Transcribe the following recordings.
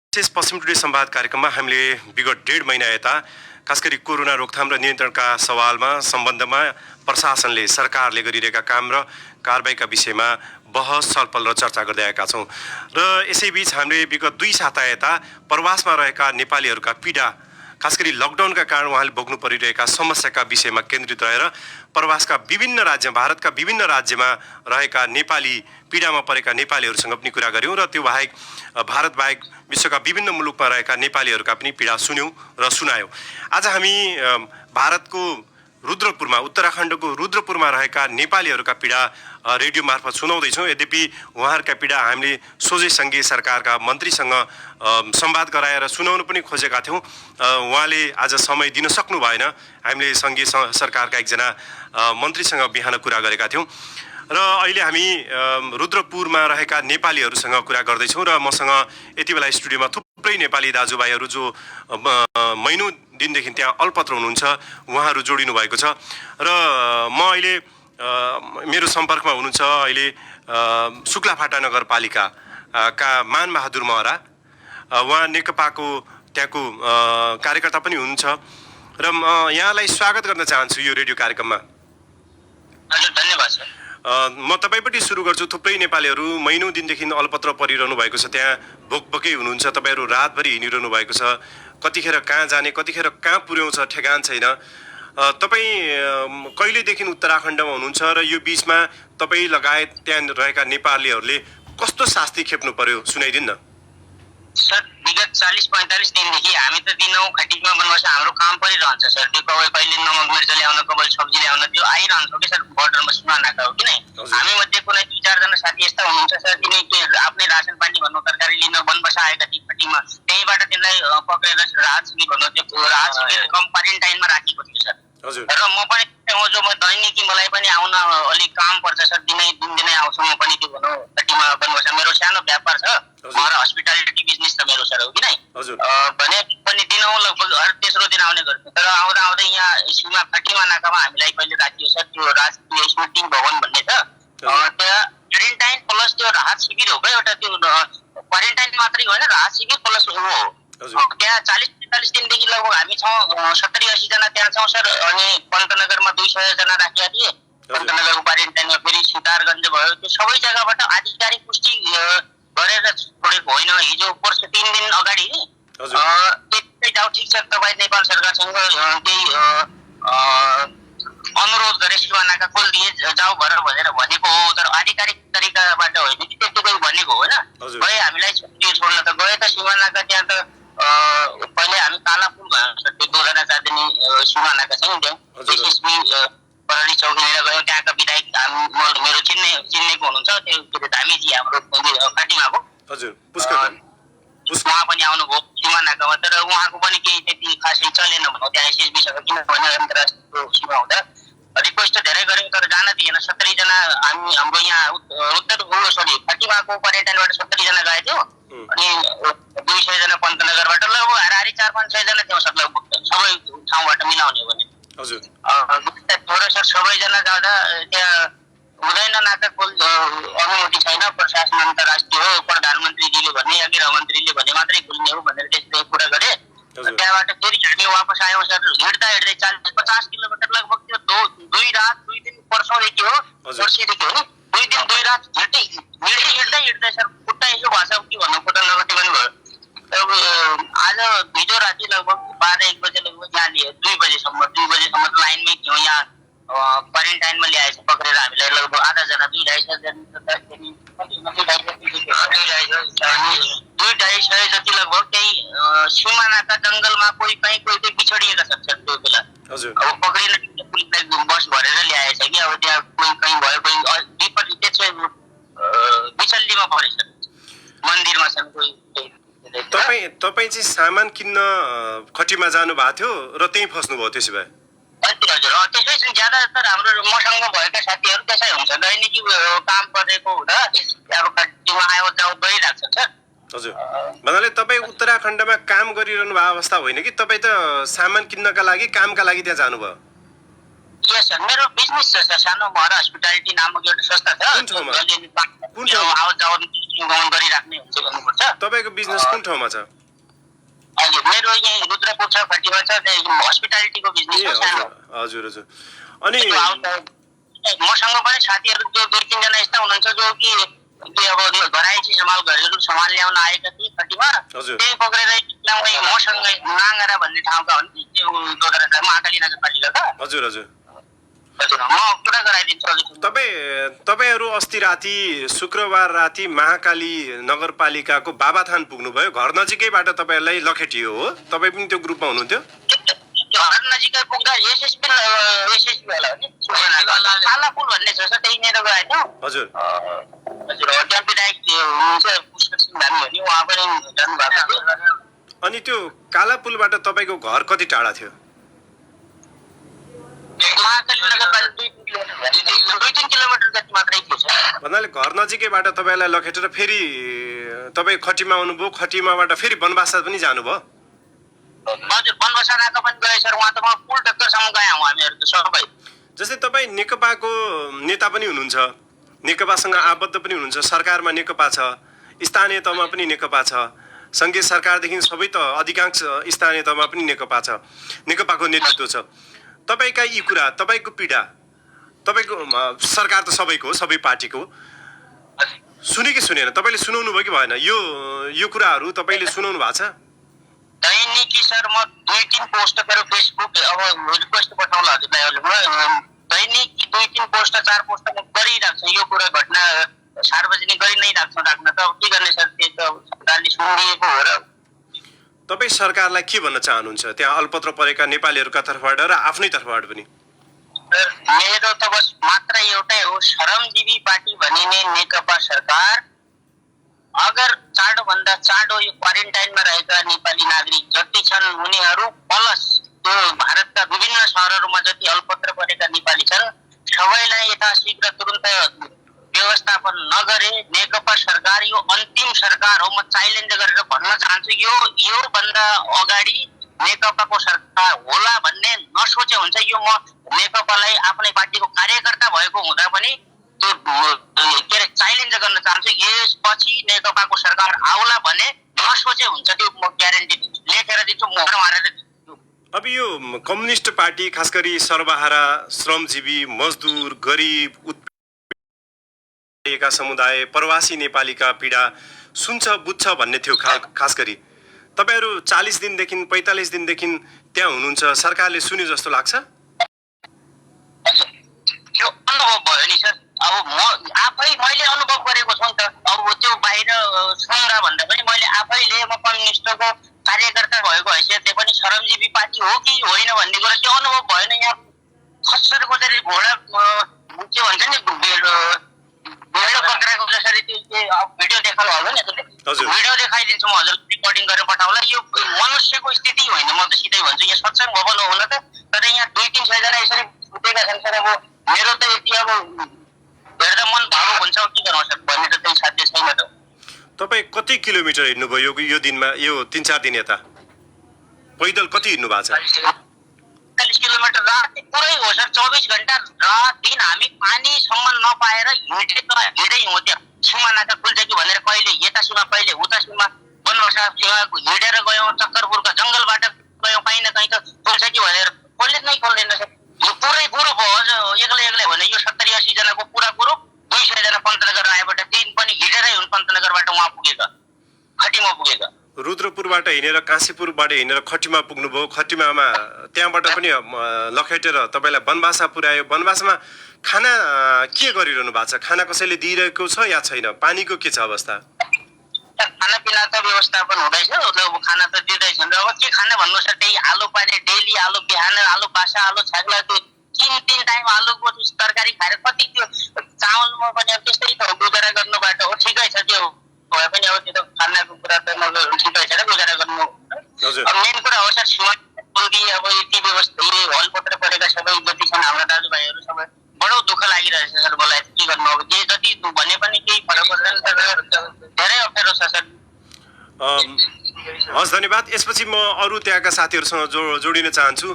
विशेष पश्चिम टुडे संवाद कार्यक्रममा हामीले विगत 1.5 महिना यता खास गरी कोरोना रोकथाम र नियन्त्रणका सवालमा सम्बन्धमा प्रशासनले सरकारले गरिरहेका काम र कारबाहीका विषयमा बहस छलफल र चर्चा गर्दै आएका छौँ र यसैबीच हामीले विगत 2 साता यता प्रवासमा रहेका नेपालीहरूका पीडा खास गरी लकडाउनका कारण उहाँले भोग्नु परिरहेका समस्याका विषयमा केन्द्रित रहेर प्रवासका विभिन्न राज्य भारतका विभिन्न राज्यमा रहेका नेपाली पीडामा परेका नेपालीहरूसँग पनि कुरा गऱ्यौँ र त्यो बाहेक भारत बाहेक विश्वका विभिन्न मुलुकमा रहेका नेपालीहरूका पनि पीडा सुन्यौँ र सुनायौँ। आज हामी भारतको रुद्रपुरमा उत्तराखण्डको रुद्रपुरमा रहेका नेपालीहरूका पीडा रेडियो मार्फत सुनाउँदैछौँ। यद्यपि उहाँहरूका पीडा हामीले सोझै सङ्घीय सरकारका मन्त्रीसँग संवाद गराएर सुनाउन पनि खोजेका थियौँ। उहाँले आज समय दिन सक्नु भएन। हामीले सङ्घीय सरकारका एकजना मन्त्रीसँग बिहान कुरा गरेका थियौँ र अहिले हामी रुद्रपुरमा रहेका नेपालीहरूसँग कुरा गर्दैछौँ र मसँग यति बेला स्टुडियोमा थुप्रै नेपाली दाजुभाइहरू जो महिनौँ दिनदेखि त्यहाँ अल्पत्र हुनुहुन्छ उहाँहरू जोडिनु भएको छ र म अहिले मेरो सम्पर्कमा हुनुहुन्छ अहिले शुक्लाफाटा नगरपालिका का मानबहादुर महरा। उहाँ नेकपाको त्यहाँको कार्यकर्ता पनि हुनुहुन्छ र म यहाँलाई स्वागत गर्न चाहन्छु यो रेडियो कार्यक्रममा। हजुर, धन्यवाद सर। म तपाईँपट्टि सुरु गर्छु। थुप्रै नेपालीहरू महिनौँ दिनदेखि अल्पत्र परिरहनु भएको छ, त्यहाँ भोकभोकै हुनुहुन्छ। तपाईँहरू रातभरि हिँडिरहनु भएको छ। कतिखेर कहाँ जाने कतिखेर कहाँ पुर्याउँछ ठेगान छैन। तपाईँ कहिलेदेखि उत्तराखण्डमा हुनुहुन्छ र यो बिचमा तपाईँ लगायत त्यहाँ रहेका नेपालीहरूले कस्तो शास्ति खेप्नु पर्यो सुनाइदिनु न। सर, विगत 40-45 दिनदेखि हामी त दिनौँ खटिकमा बन्नुहोस्, हाम्रो काम परिरहन्छ सर। त्यो कहिले नमक मिर्च ल्याउन, कहिले सब्जी ल्याउन, त्यो आइरहन्छ कि सर। बोर्डरमा सुना नाका हो कि नै। हामी मध्ये कुनै 2-4 जना साथी यस्ता हुनुहुन्छ सर, तिनी आफ्नै रासन पानी भन्नु, तरकारी लिन बनबसा आएका थिए खटिकमा। त्यहीबाट त्यसलाई पक्रेर राहत शिविर भन्नु, त्यो राहत शिविर क्वारेन्टाइनमा राखेको थियो सर। र म पनि जो म दैनिकी मलाई पनि आउन अलिक काम पर्छ सर। दिनै आउँछु म पनि। त्यो भनौँ खटिमा बनबसा मेरो सानो व्यापार छ, म हस्पिटालिटी बिजनेस छ मेरो सर, हो कि नै। भने पनि दिनौँ लगभग हर तेस्रो दिन आउने गर्थ्यो। तर आउँदा आउँदै यहाँ सीमा खटिमा नाकामा हामीलाई कहिले राखियो सर, त्यो राष्ट्रिय स्मृति भवन भन्ने छ। त्यहाँ क्वारेन्टाइन प्लस त्यो राहत शिविर हो क्या एउटा। त्यो क्वारेन्टाइन मात्रै होइन, राहत शिविर प्लस हो। त्यहाँ 40-45 दिनदेखि लगभग हामी छौँ 70-80 जना त्यहाँ छौँ सर। अनि पन्तनगरमा 200 जना राखेका थिए। पन्तनगरको क्वारेन्टाइनमा फेरि सितारगञ्ज भयो। त्यो सबै जग्गाबाट आधिकारिक पुष्टि गरेर छोडेको होइन। हिजो पर्सि 3 दिन अगाडि त्यही जाऊ, ठिक छ तपाईँ नेपाल सरकारसँग केही अनुरोध गरे, सीमा नाका खोलिदिए जाऊ घर भनेर भनेको हो। तर आधिकारिक तरिकाबाट होइन कि त्यतिकै भनेको होइन। गए हामीलाई छोड्न त गए त सीमा नाका। त्यहाँ त पहिले हामी कालापुल गयौँ सर, त्यो 2-4 दिने सीमा नाका छ नि त्यहाँ। एसएसबी प्रहरी चौकीबाट गयौँ। त्यहाँका विधायक मेरो चिन्नेको हुनुहुन्छ, त्यो धामीजी हाम्रो फाटिमाको, उहाँ पनि आउनुभयो सीमा नाकामा। तर उहाँको पनि केही त्यति खासै चलेन भनौँ त्यहाँ एसएसबीसँग, किनभने अन्तर्राष्ट्रिय सीमा हुँदा रिक्वेस्ट धेरै गऱ्यौँ तर जान दिएन। 70 जना हाम्रो यहाँ फाटिमाको क्वारेन्टाइनबाट 70 जना गएको थियो। अनि 200 जना पन्तनगरबाट, लगभग हाराहारी 400-500 जना थियो सर लगभग, सबै ठाउँबाट मिलाउने हो भने। थोरै सर सबैजना जाँदा त्यहाँ हुँदैन, नाका खोल अनुमति छैन, प्रशासन अन्तर्राष्ट्रिय हो, प्रधानमन्त्रीजीले भने या गृहमन्त्रीले भने मात्रै खोल्ने हो भनेर त्यस्तै कुरा गरे। त्यहाँबाट फेरि हामी वापस आयौँ सर। हिँड्दा 40-50 किलोमिटर लगभग त्यो 2 रात 2 दिन पर्सौँदेखि हो, पर्सिदेखि हो नि। 2 दिन 2 रात हिँड्दै सर खुट्टा यसो भाषा के भन्नु, खुट्टा लगटी पनि भयो। आज हिजो राति लगभग 12-1 बजे लगभग यहाँ लियो। 2 बजेसम्म लाइनमै थियौँ। यहाँ क्वारेन्टाइनमा ल्याएछ पक्रेर हामीलाई लगभग आधा जना, 2-2.5 जति लगभग। त्यही सीमा नाका जङ्गलमा कोही कहीँ बिछोडिएका छ सर त्यो बेला। अब पक्रिन पुलिसलाई बस भरेर ल्याएछ कि। अब त्यहाँ कोही कहीँ भयो, कोही विपरीत त्यसै बिचल्लीमा परेछ, मन्दिरमा छन् कोही। तपाईँ चाहिँ सामान किन्न खटीमा जानु भएको थियो र त्यहीँ फस्नुभयो त्यसो भए? हजुर, त्यसै छन्। ज्यादातर हाम्रो मसँग भएका साथीहरू त्यसै हुन्छ। दैनिकी काम परेको हुँदा अब खटीमा आयो जाऊ गरिरहेको छ सर। हजुर, भन्नाले तपाईँ उत्तराखण्डमा काम गरिरहनु भएको अवस्था होइन कि तपाईँ त सामान किन्नका लागि कामका लागि त्यहाँ जानुभयो? यस सर, मेरो बिजनेस छ सर, सानो महरा हस्पिटालिटी नामक एउटा संस्था छ। कुन ठाउँमा? कुन ठाउँमा आवत जावत गरिराख्ने हुन्छ गर्नुपर्छ। तपाईँको बिजनेस कुन ठाउँमा छ? हजुर, मेरो यहाँ रुद्रपुर छ, खटीमा छ, हस्पिटालिटीको बिजनेस हो सानो। हजुर हजुर। अनि मसँग पनि साथीहरू जो 2-3 जना यस्ता हुनुहुन्छ जो कि अब घराइसी घरहरू सामान ल्याउन आएका थिए खटीमा, त्यही पक्रेर मसँग नाङ्गरा भन्ने ठाउँका हुन् कि त्यो महाकाली नगरपालिकाका। हजुर हजुर। हजुर, म पुरा गराइदिन्छु हजुर। तपाईँहरू अस्ति राति शुक्रबार राति महाकाली नगरपालिकाको बाबाथान पुग्नुभयो। घर नजिकैबाट तपाईँहरूलाई लखेटियो हो? तपाईँ पनि त्यो ग्रुपमा हुनुहुन्थ्यो? घर नजिकै पुग्दा एसएसपी वाला हो नि, काला पुल भन्ने छ सर, त्यहीँनिर गएको थियो। हजुर हजुर, टेम्पी डाइरेक्ट हुनुहुन्छ पुष्कर सिंह धामी हो नि, उहाँ पनि जानुभएको थियो। अनि त्यो काला पुलबाट तपाईँको घर कति टाढा थियो? महाकाली नगरपालिका 2-3 किलोमिटर जति मात्रै थियो सर। भन्नाले घर नजिकैबाट तपाईँलाई लखेटेर फेरि तपाईँ खटीमा आउनुभयो, खटीमाबाट फेरि बनबासा पनि जानुभयो? हजुर, बनबसा नाका पनि गए सर, उहाँ त म पुल टक्करसम्म गएँ हामीहरू त सबै। जस्तै तपाईँ नेकपाको नेता पनि हुनुहुन्छ, नेकपासँग आबद्ध पनि हुनुहुन्छ, सरकारमा नेकपा छ, स्थानीय तहमा पनि नेकपा छ, सङ्घीय सरकारदेखि सबै त अधिकांश स्थानीय तहमा पनि नेकपा छ, नेकपाको नेतृत्व छ। तपाईँका यी कुरा, तपाईँको पीडा, तपाईँको सरकार त सबैको हो, सबै पार्टीको, सुने कि सुनेन? तपाईँले सुनाउनु भयो कि भएन? यो कुराहरू तपाईँले सुनाउनु भएको छ? दैनिकी सर, म 2-3 पोस्ट गरेर फेसबुक अब रिक्वेस्ट पठाउला हजुरलाई, दैनिक 2-3 पोस्ट 4 पोस्ट म गरिरहेको छु। यो कुरा घटना सार्वजनिक गरि नै राख्न त अब के गर्ने सर, त्यो त सरकारले सुनिएको हो र। तपाईँ सरकारलाई के भन्न चाहनुहुन्छ त्यहाँ अल्पत्र परेका नेपालीहरूका तर्फबाट र आफ्नै तर्फबाट पनि? मेरो त बस मात्र एउटै हो, श्रमजीवी पार्टी भनिने नेकपा सरकार अगर चाँडोभन्दा चाँडो यो क्वारेन्टाइनमा रहेका नेपाली नागरिक जति छन् उनीहरू प्लस त्यो भारतका विभिन्न सहरहरूमा जति अल्पत्र परेका नेपाली छन् सबैलाई यथाशीघ्र तुरुन्त व्यवस्थापन नगरे नेकपा सरकार यो अन्तिम सरकार हो। म च्यालेन्ज गरेर भन्न चाहन्छु, यो भन्दा अगाडि नेकपाको सरकार होला भन्ने नसोचे हुन्छ। यो म नेकपालाई आफ्नै पार्टीको कार्यकर्ता भएको हुँदा पनि त्यो के अरे च्यालेन्ज गर्न चाहन्छु, यसपछि नेकपाको सरकार आउला भने नसोचे हुन्छ, त्यो म ग्यारेन्टी लेखेर दिन्छु, मोहर मारेर दिन्छु। अब यो कम्युनिस्ट पार्टी खास गरी सर्वहारा, श्रमजीवी, मजदुर, गरिब, उत्पीडित समुदाय, प्रवासी नेपालीका पीडा सुन्छ बुझ्छ भन्ने थियो खास गरी। तपाईँहरू 40 दिनदेखि 45 दिनदेखि त्यहाँ हुनुहुन्छ, सरकारले सुन्यो जस्तो लाग्छ? त्यो अनुभव भयो नि सर, अब म आफै मैले अनुभव गरेको छु नि त। अब त्यो बाहिर सुन्दा भन्दा पनि मैले आफैले म कम्युनिस्टको कार्यकर्ता भएको हैसियतले पनि श्रमजीवी पार्टी हो कि होइन भन्ने कुरा त्यो अनुभव भएन। यहाँ खस्सरको चाहिँ घोडा के भन्छ नि, भेडो पक्राएको जसरी त्यो भिडियो देखाउनु होला नि हजुरले, भिडियो देखाइदिन्छु म हजुर, रिकर्डिङ गरेर पठाउला। यो मनुष्यको स्थिति होइन, म त सिधै भन्छु। यहाँ सत्सङ्ग भवन हो हुन त, तर यहाँ 200-300 जना यसरी छुटेका छन् सर। अब मेरो त यति अब हेर्दा मन भावुक हुन्छ, के गर्नु सर, भन्ने त त्यही साध्य छैन त। तपाईँ कति किलोमिटर हिँड्नुभयो यो दिनमा, यो 3-4 दिन यता पैदल कति हिँड्नु भएको छ? 40 किलोमिटर राति पुरै हो सर, 24 घण्टा रात दिन हामी पानीसम्म नपाएर हिँडै हो। त्यहाँ सिमानाका खुल्छ कि भनेर कहिले यता सीमा कहिले उता सीमा, बनबसा सीमा हिँडेर गयौँ, चक्करपुरका जङ्गलबाट गयौँ, कहीँ न कहीँ त खुल्छ कि भनेर कसले नै खोल्दैन सर। यो पुरै ग्रुप हो, अझ एक्लै भने यो 70-80 जनाको पुरा ग्रुप 200 जना पन्तनगर आएबाट दिन पनि हिँडेरै हुन्, पन्तनगरबाट उहाँ पुगेका, खटीमा पुगेका। रुद्रपुरबाट हिँडेर काशीपुरबाट हिँडेर खटीमा पुग्नुभयो, खटीमामा त्यहाँबाट पनि लखेटेर तपाईँलाई बनबासा पुर्यायो। बनबासामा खाना के गरिरहनु भएको छ? खाना कसैले दिइरहेको छ या छैन? पानीको के छ अवस्था? खानापिना त व्यवस्थापन हुँदैछ, खाना त दिँदैछन्। र अब के खाना भन्नु सर, त्यही आलु पानी डेली, आलु बिहान, आलु बासा, आलु छाग्ला, त्यो 3 टाइम आलुको तरकारी खाएर कति त्यो चामलमा पनि अब त्यस्तै त गुजारा गर्नुबाट हो। ठिकै छ, त्यो भए पनि अब त्यो त खानाको कुरा त ठिकै छ र गुजारा गर्नु। अब मेन कुरा हो सर, सीमा अब यति व्यवस्था हलपत्र परेका सबै जति छन् हाम्रा दाजुभाइहरू सबै बडो दुःख लागिरहेछ सर मलाई। के गर्नु, अब जे जति भने पनि केही फरक पर्दैन, धेरै अप्ठ्यारो छ सर। हस्, धन्यवाद। यसपछि म अरू त्यहाँका साथीहरूसँग जोडिन चाहन्छु।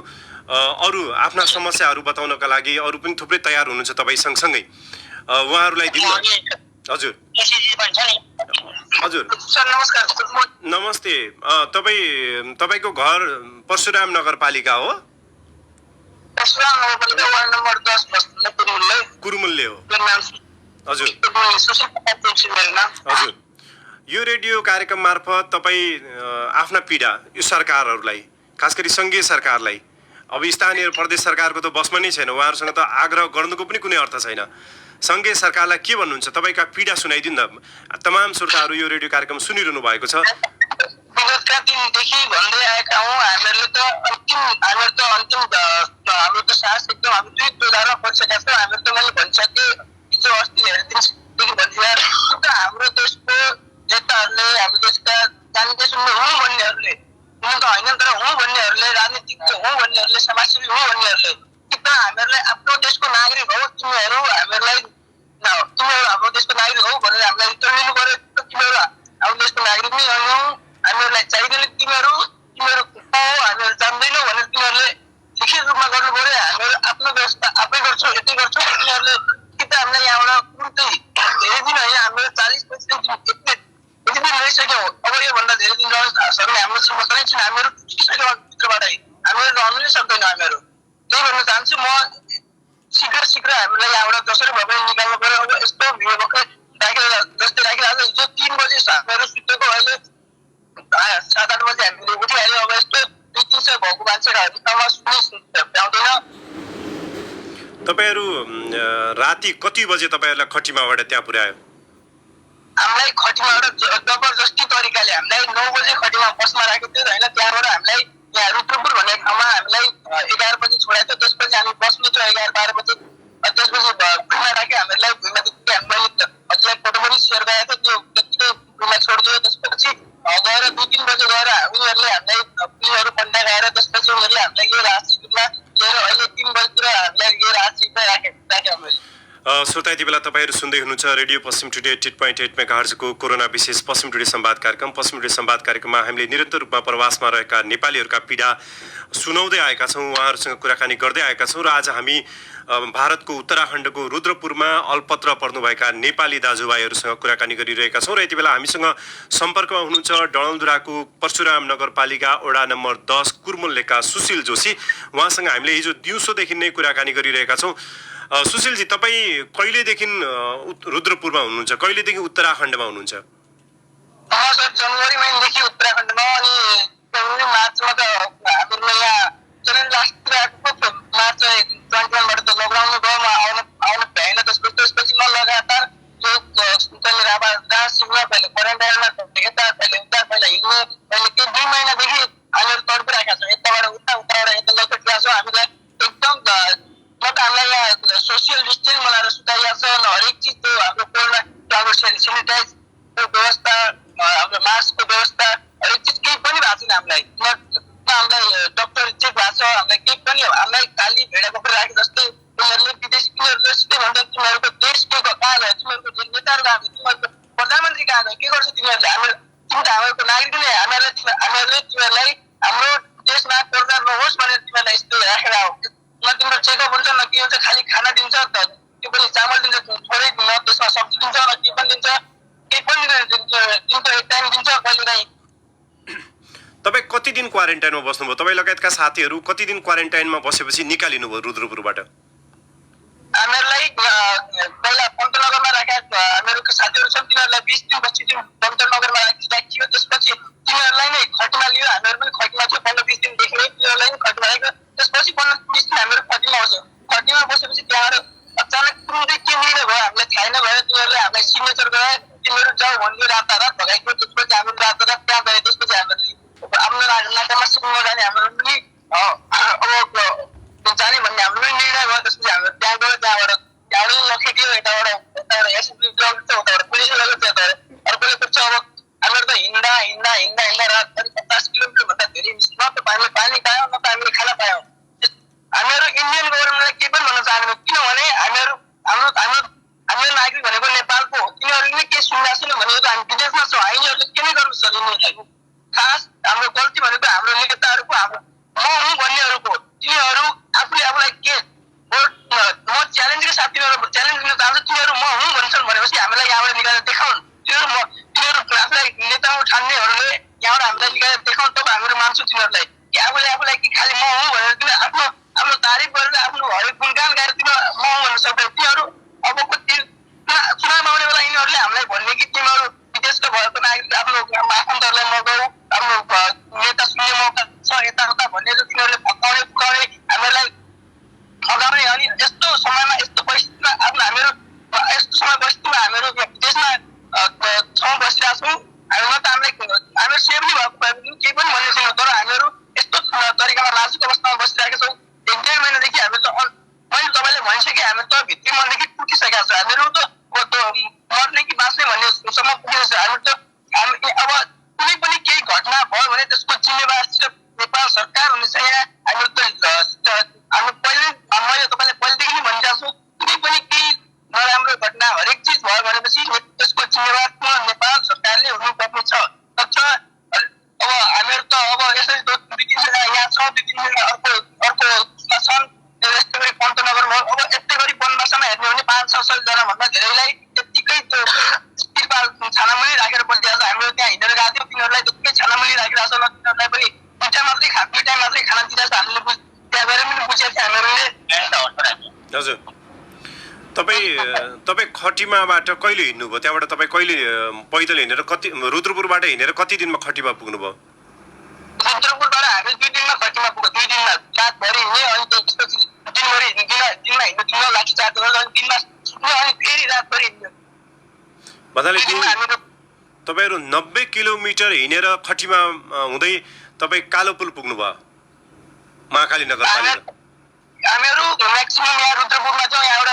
अरू आफ्ना समस्याहरू बताउनका लागि अरू पनि थुप्रै तयार हुनुहुन्छ तपाईँ सँगसँगै उहाँहरूलाई दिनु न। हजुर हजुर सर नमस्कार। नमस्ते। तपाईँको घर परशुराम नगरपालिका हो? परशुराम नगरपालिका वार्ड नम्बर 10 कुरुमुल्ले हो। हजुर हजुर। यो रेडियो कार्यक्रम मार्फत तपाईँ आफ्ना पीडा यो सरकारहरूलाई, खास गरी सङ्घीय सरकारलाई, अब स्थानीय प्रदेश सरकारको त बसमा नै छैन, उहाँहरूसँग त आग्रह गर्नुको पनि कुनै अर्थ छैन, सङ्घीय सरकारलाई के भन्नुहुन्छ? तपाईँका पीडा सुनाइदिनु न। तमाम श्रोताहरू यो रेडियो कार्यक्रम सुनिरहनु भएको छ। विगतका दिनदेखि भन्दै आएका हौँ, हामीहरू त अन्तिम हाम्रो त सास एकदम हामी दुई दोधारमा परिसकेका छौँ। हामीहरू त मैले भनिसकेँ हिजो अस्ति हेरेर दिनदेखि भनिदिएर त हाम्रो देशको नेताहरूले, हाम्रो देशका जान्ने सुन्ने हुँ भन्नेहरूले, हुनु त होइन तर हुँ भन्नेहरूले, राजनीतिक हुँ भन्नेहरूले, समाजसेवी हुँ भन्नेहरूले कि त हामीहरूलाई आफ्नो देशको नागरिक हो तिमीहरू, हामीहरूलाई तिमीहरू हाम्रो देशको नागरिक हो भनेर हामीलाई रिटर्न दिनु पर्यो। तिमीहरू हाम्रो देशको नागरिक नै होइनौ, हामीहरूलाई चाहिँदैन, तिमीहरू को हो हामीहरू जान्दैनौ भनेर तिमीहरूले लिखित रूपमा गर्नु पर्यो। हामीहरू आफ्नो व्यवस्था आफै गर्छौँ, यतै गर्छौँ। तिमीहरूले कि त हामीलाई यहाँबाट तुरुन्तै धेरै दिन होइन, हामीहरू 40-25 दिन यति दिन रहिसक्यौँ। अब योभन्दा धेरै दिन रहन सक्ने हाम्रो समस्या नै छैन। हामीहरू छुटिसक्यौँ भित्रबाटै, हामीहरू रहनु नै सक्दैनौँ। हामीहरू त्यही भन्न चाहन्छु म, शीघ्र हामीलाई यहाँबाट जसरी भए पनि निकाल्नु पर्यो। अब यस्तो भिड भर्खर जस्तै राखिरहेको हिजो 3 बजी हामीहरू सुतेको, अहिले 7-8 बजी हामीले उठिहाल्यो। अब यस्तो 200-300 भएको मान्छेहरू हामी ठाउँमा सुन्नै पाउँदैन। तपाईँहरू राति कति बजे तपाईँहरूलाई खटिमाबाट त्यहाँ पुर्यायो? हामीलाई खटिमाबाट जबरजस्ती तरिकाले हामीलाई 9 बजे खटिमा बसमा राखेको थियो होइन, त्यहाँबाट हामीलाई यहाँ रुद्रपुर भन्ने ठाउँमा हामीलाई 11 बजी छोडाएको थियो। त्यसपछि हामी बसमै थियो 11-12 बजी। त्यसपछि भुइँमा राख्यो हामीहरूलाई। भुइँमा मैले हजुरलाई फोटो पनि सेयर गरेको थियो, त्यो त्यतिकै भुइँमा छोडिदियो। त्यसपछि गएर 2-3 बजे गएर उनीहरूले हामीलाई पुलिसहरू पन्डा गएर त्यसपछि उनीहरूले हामीलाई यो राहत शिविरमा लिएर अहिले 3 बजीतिर हामीलाई यो राहत शिविरमा राख्यो हामीले। श्रोता, यति बेला तपाईँहरू सुन्दै हुनुहुन्छ रेडियो पश्चिम टुडे 88.8 मेगाहर्जको कोरोना विशेष पश्चिम टुडे संवाद कार्यक्रम। पश्चिम टुडे संवाद कार्यक्रममा हामीले निरन्तर रूपमा प्रवासमा रहेका नेपालीहरूका पीडा सुनाउँदै आएका छौँ, उहाँहरूसँग कुराकानी गर्दै आएका छौँ। र आज हामी भारतको उत्तराखण्डको रुद्रपुरमा अल्पत्र पर्नुभएका नेपाली दाजुभाइहरूसँग कुराकानी गरिरहेका छौँ। र यति बेला हामीसँग सम्पर्कमा हुनुहुन्छ डडेलधुराको परशुराम नगरपालिका वडा नम्बर 10 कुरुमुल्लेका सुशील जोशी। उहाँसँग हामीले हिजो दिउँसोदेखि नै कुराकानी गरिरहेका छौँ। सुशीलजी, तपाईँ कहिलेदेखि रुद्रपुरमा हुनुहुन्छ, कहिलेदेखि उत्तराखण्डमा हुनुहुन्छ? सर जनवरी महिनादेखि उत्तराखण्डमा, अनि फेब्रुअरी मार्चमा त हामीहरू यहाँ जनवरी लास्टतिर आएको। मार्च 21बाट त लकडाउन भयो, म आउन भ्याएन। त्यसपछि म लगातार यो राहत शिविरमा पहिले क्वारेन्टाइनमा यता पहिले उता पहिला हिँड्ने पहिले 2 महिनादेखि हामीहरू तडपिराखेका छौँ। यताबाट उताबाट यता लखेटिरहेका छौँ। हामीलाई एकदम न त हामीलाई यहाँ सोसियल डिस्टेन्स बनाएर सुताइरहेको छ, न हरेक चिज त्यो हाम्रो कोरोना हाम्रो सेनिटाइजको व्यवस्था, हाम्रो मास्कको व्यवस्था, हरेक चिज केही पनि भएको छैन हामीलाई। न हामीलाई डक्टर चेक भएको छ, हामीलाई केही पनि। हामीलाई खाली भेडा बोकेर राखे जस्तै उनीहरूले विदेशीहरूले सिधै भन्छ तिमीहरूको देश के कहाँ गयो, तिमीहरूको नेताहरू कहाँ गयो, तिमीहरूको प्रधानमन्त्री कहाँ गयो, के गर्छ तिमीहरूले? तिमी त हाम्रो नागरिक नै। हामीहरूले तिमीहरूलाई हाम्रो देशमा कोरोना नहोस् भनेर तिमीहरूलाई यस्तो राखेर हो। न तिम्रो चेकअप हुन्छ, न के हुन्छ, खालि खाना दिन्छ, त्यो पनि चामल दिन्छ थोरै, न त्यसमा सब्जी दिन्छ, न के पनि दिन्छ, केही पनि दिन्छ। एक टाइम दिन्छ कहिलेकाहीँ। तपाईँ कति दिन क्वारेन्टाइनमा बस्नुभयो? तपाईँ लगायतका साथीहरू कति दिन क्वारेन्टाइनमा बसेपछि निकालिनुभयो रुद्रपुरबाट? हामीहरूलाई पहिला पन्तनगरमा राखेका हामीहरूको साथीहरू छन्, तिनीहरूलाई 20 दिन 25 दिन पन्तनगरमा राखियो। त्यसपछि तिनीहरूलाई नै खटिमा लियो। हामीहरू पनि खटिमा थियो 15-20 दिनदेखि नै, तिनीहरूलाई नै खटिमा राख्यो। त्यसपछि 15-20 दिन हामीहरू खटिमा बस्यो। खटिमा बसेपछि त्यहाँबाट अचानक तुरुन्तै के निर्णय भयो हामीलाई थाहा नभएर तिनीहरूले हामीलाई सिग्नेचर गराए, तिमीहरू जाऊ भन्यो, रातारात भगाइदियो। त्यसपछि हामीहरू रातारात त्यहाँ गए। त्यसपछि हामीले आफ्नो नाकामा सिक्नु जाने हाम्रो पनि अब जाने भन्ने हाम्रो पनि निर्णय भयो। त्यसपछि हाम्रो त्यहाँ गयो। त्यहाँबाट लखेटियो। यताबाट एसएसबी लगेको छ, उताबाट पुलिस लगेको छ, यताबाट अर्कोले कुद्छ। अब हामीहरू त हिँड्दा रातभरि 50 किलोमिटर भन्दा धेरै न त हामीले पानी पायौँ, न त हामीले खाना पायौँ। हामीहरू इन्डियन गभर्मेन्टलाई केही पनि भन्न चाहँदैनौँ, किनभने हाम्रो नागरिक भनेको नेपालको हो। तिनीहरूले नै के सुन्दा छैन भनेको त हामी विदेशमा छौँ, यिनीहरूले के नै गर्नु सक्दैन। खास हाम्रो गल्ती भनेको हाम्रो नेताहरूको, हाम्रो म हुँ भन्नेहरूको। तिनीहरू निकालेर देखाउँ तब हामीहरू मान्छौँ तिनीहरूलाई कि आफूलाई कि खालि म हुँ भनेर तिनीहरू आफ्नो तारिफ गरेर आफ्नो हरेक गुणगान गाएर तिनीहरू म हुँ भन्न सक्दैन तिनीहरू अबको चुनाव आउने बेला यिनीहरूले हामीलाई भन्ने कि तिमीहरू विदेशको भएको नागरिक आफ्नो आफन्तहरूलाई मगाऊ आफ्नो नेता सुन्ने मौका छ यताउता भनेर तिनीहरूले फकाउने फुकाउने हामीहरूलाई फकाउने अनि यस्तो समयमा यस्तो परिस्थितिमा हामीहरू यस्तो समय परिस्थितिमा हामीहरू देशमा छौँ बसिरहेको छौँ हामीमा त हामीहरू सेफली भएको केही पनि भन्ने छैन तर हामीहरू यस्तो तरिकामा नाजुक अवस्थामा बसिरहेका छौँ 1-1.5 महिनादेखि हामीले त मैले तपाईँले भनिसकेँ हामी त भित्री मनदेखि टुटिसकेका छ हामीहरू त मर्ने कि बाँच्ने भन्नेसम्म पुगेको छ हामी अब कुनै पनि केही घटना भयो भने त्यसको जिम्मेवार सिर्फ नेपाल सरकार हुनेछ यहाँ हामीहरू त हाम्रो मैले तपाईँलाई पहिलेदेखि नै भनिरहेको छु कुनै पनि केही नराम्रो घटना हरेक चिज भयो भनेपछि त्यसको जिम्मेवार पुनः नेपाल सरकारले हुनुपर्ने छ अब हामीहरू त अब यसरी 2-3 यहाँ छौँ 2-3 अर्को छन् यस्तै गरी पन्तनगर भयो अब यस्तै गरी वनवासमा हेर्ने भने 500-600 जनाभन्दा धेरैलाई त्यत्तिकै त्यो तिरपाल छानामुनि राखेर बसिरहेको छ हामीहरू त्यहाँ हिँडेर गएको थियौँ तिनीहरूलाई त्यत्तिकै छानामुनि राखिरहेको छ तिनीहरूलाई पनि दुईटा मात्रै खाना दिइरहेको छ हामीले त्यहाँ गएर पनि बुझेको थियो हामीहरूले हजुर तपाईँ खटिमाबाट कहिले हिँड्नुभयो त्यहाँबाट तपाईँ कहिले पैदल हिँडेर कति रुद्रपुरबाट हिँडेर कति दिनमा खटिमा पुग्नुभयो रुद्रपुरबाट हामी 2 दिनमा खटिमा पुग्यो 2 दिनमा रातभरि हिँड्यो अनि त्यसपछि दिनभरि दिनमा हिँड्नु लाठी चार्ज गर्यो अनि दिनमा सुत्नु अनि फेरि रातभरि हिँड्यो भन्नाले तपाईँहरू 90 किलोमिटर हिँडेर खटिमा हुँदै तपाईँ कालो पुल पुग्नुभयो महाकाली नगरपालिका हामीहरू म्याक्सिमम यहाँ रुद्रपुरमा चाहिँ यहाँबाट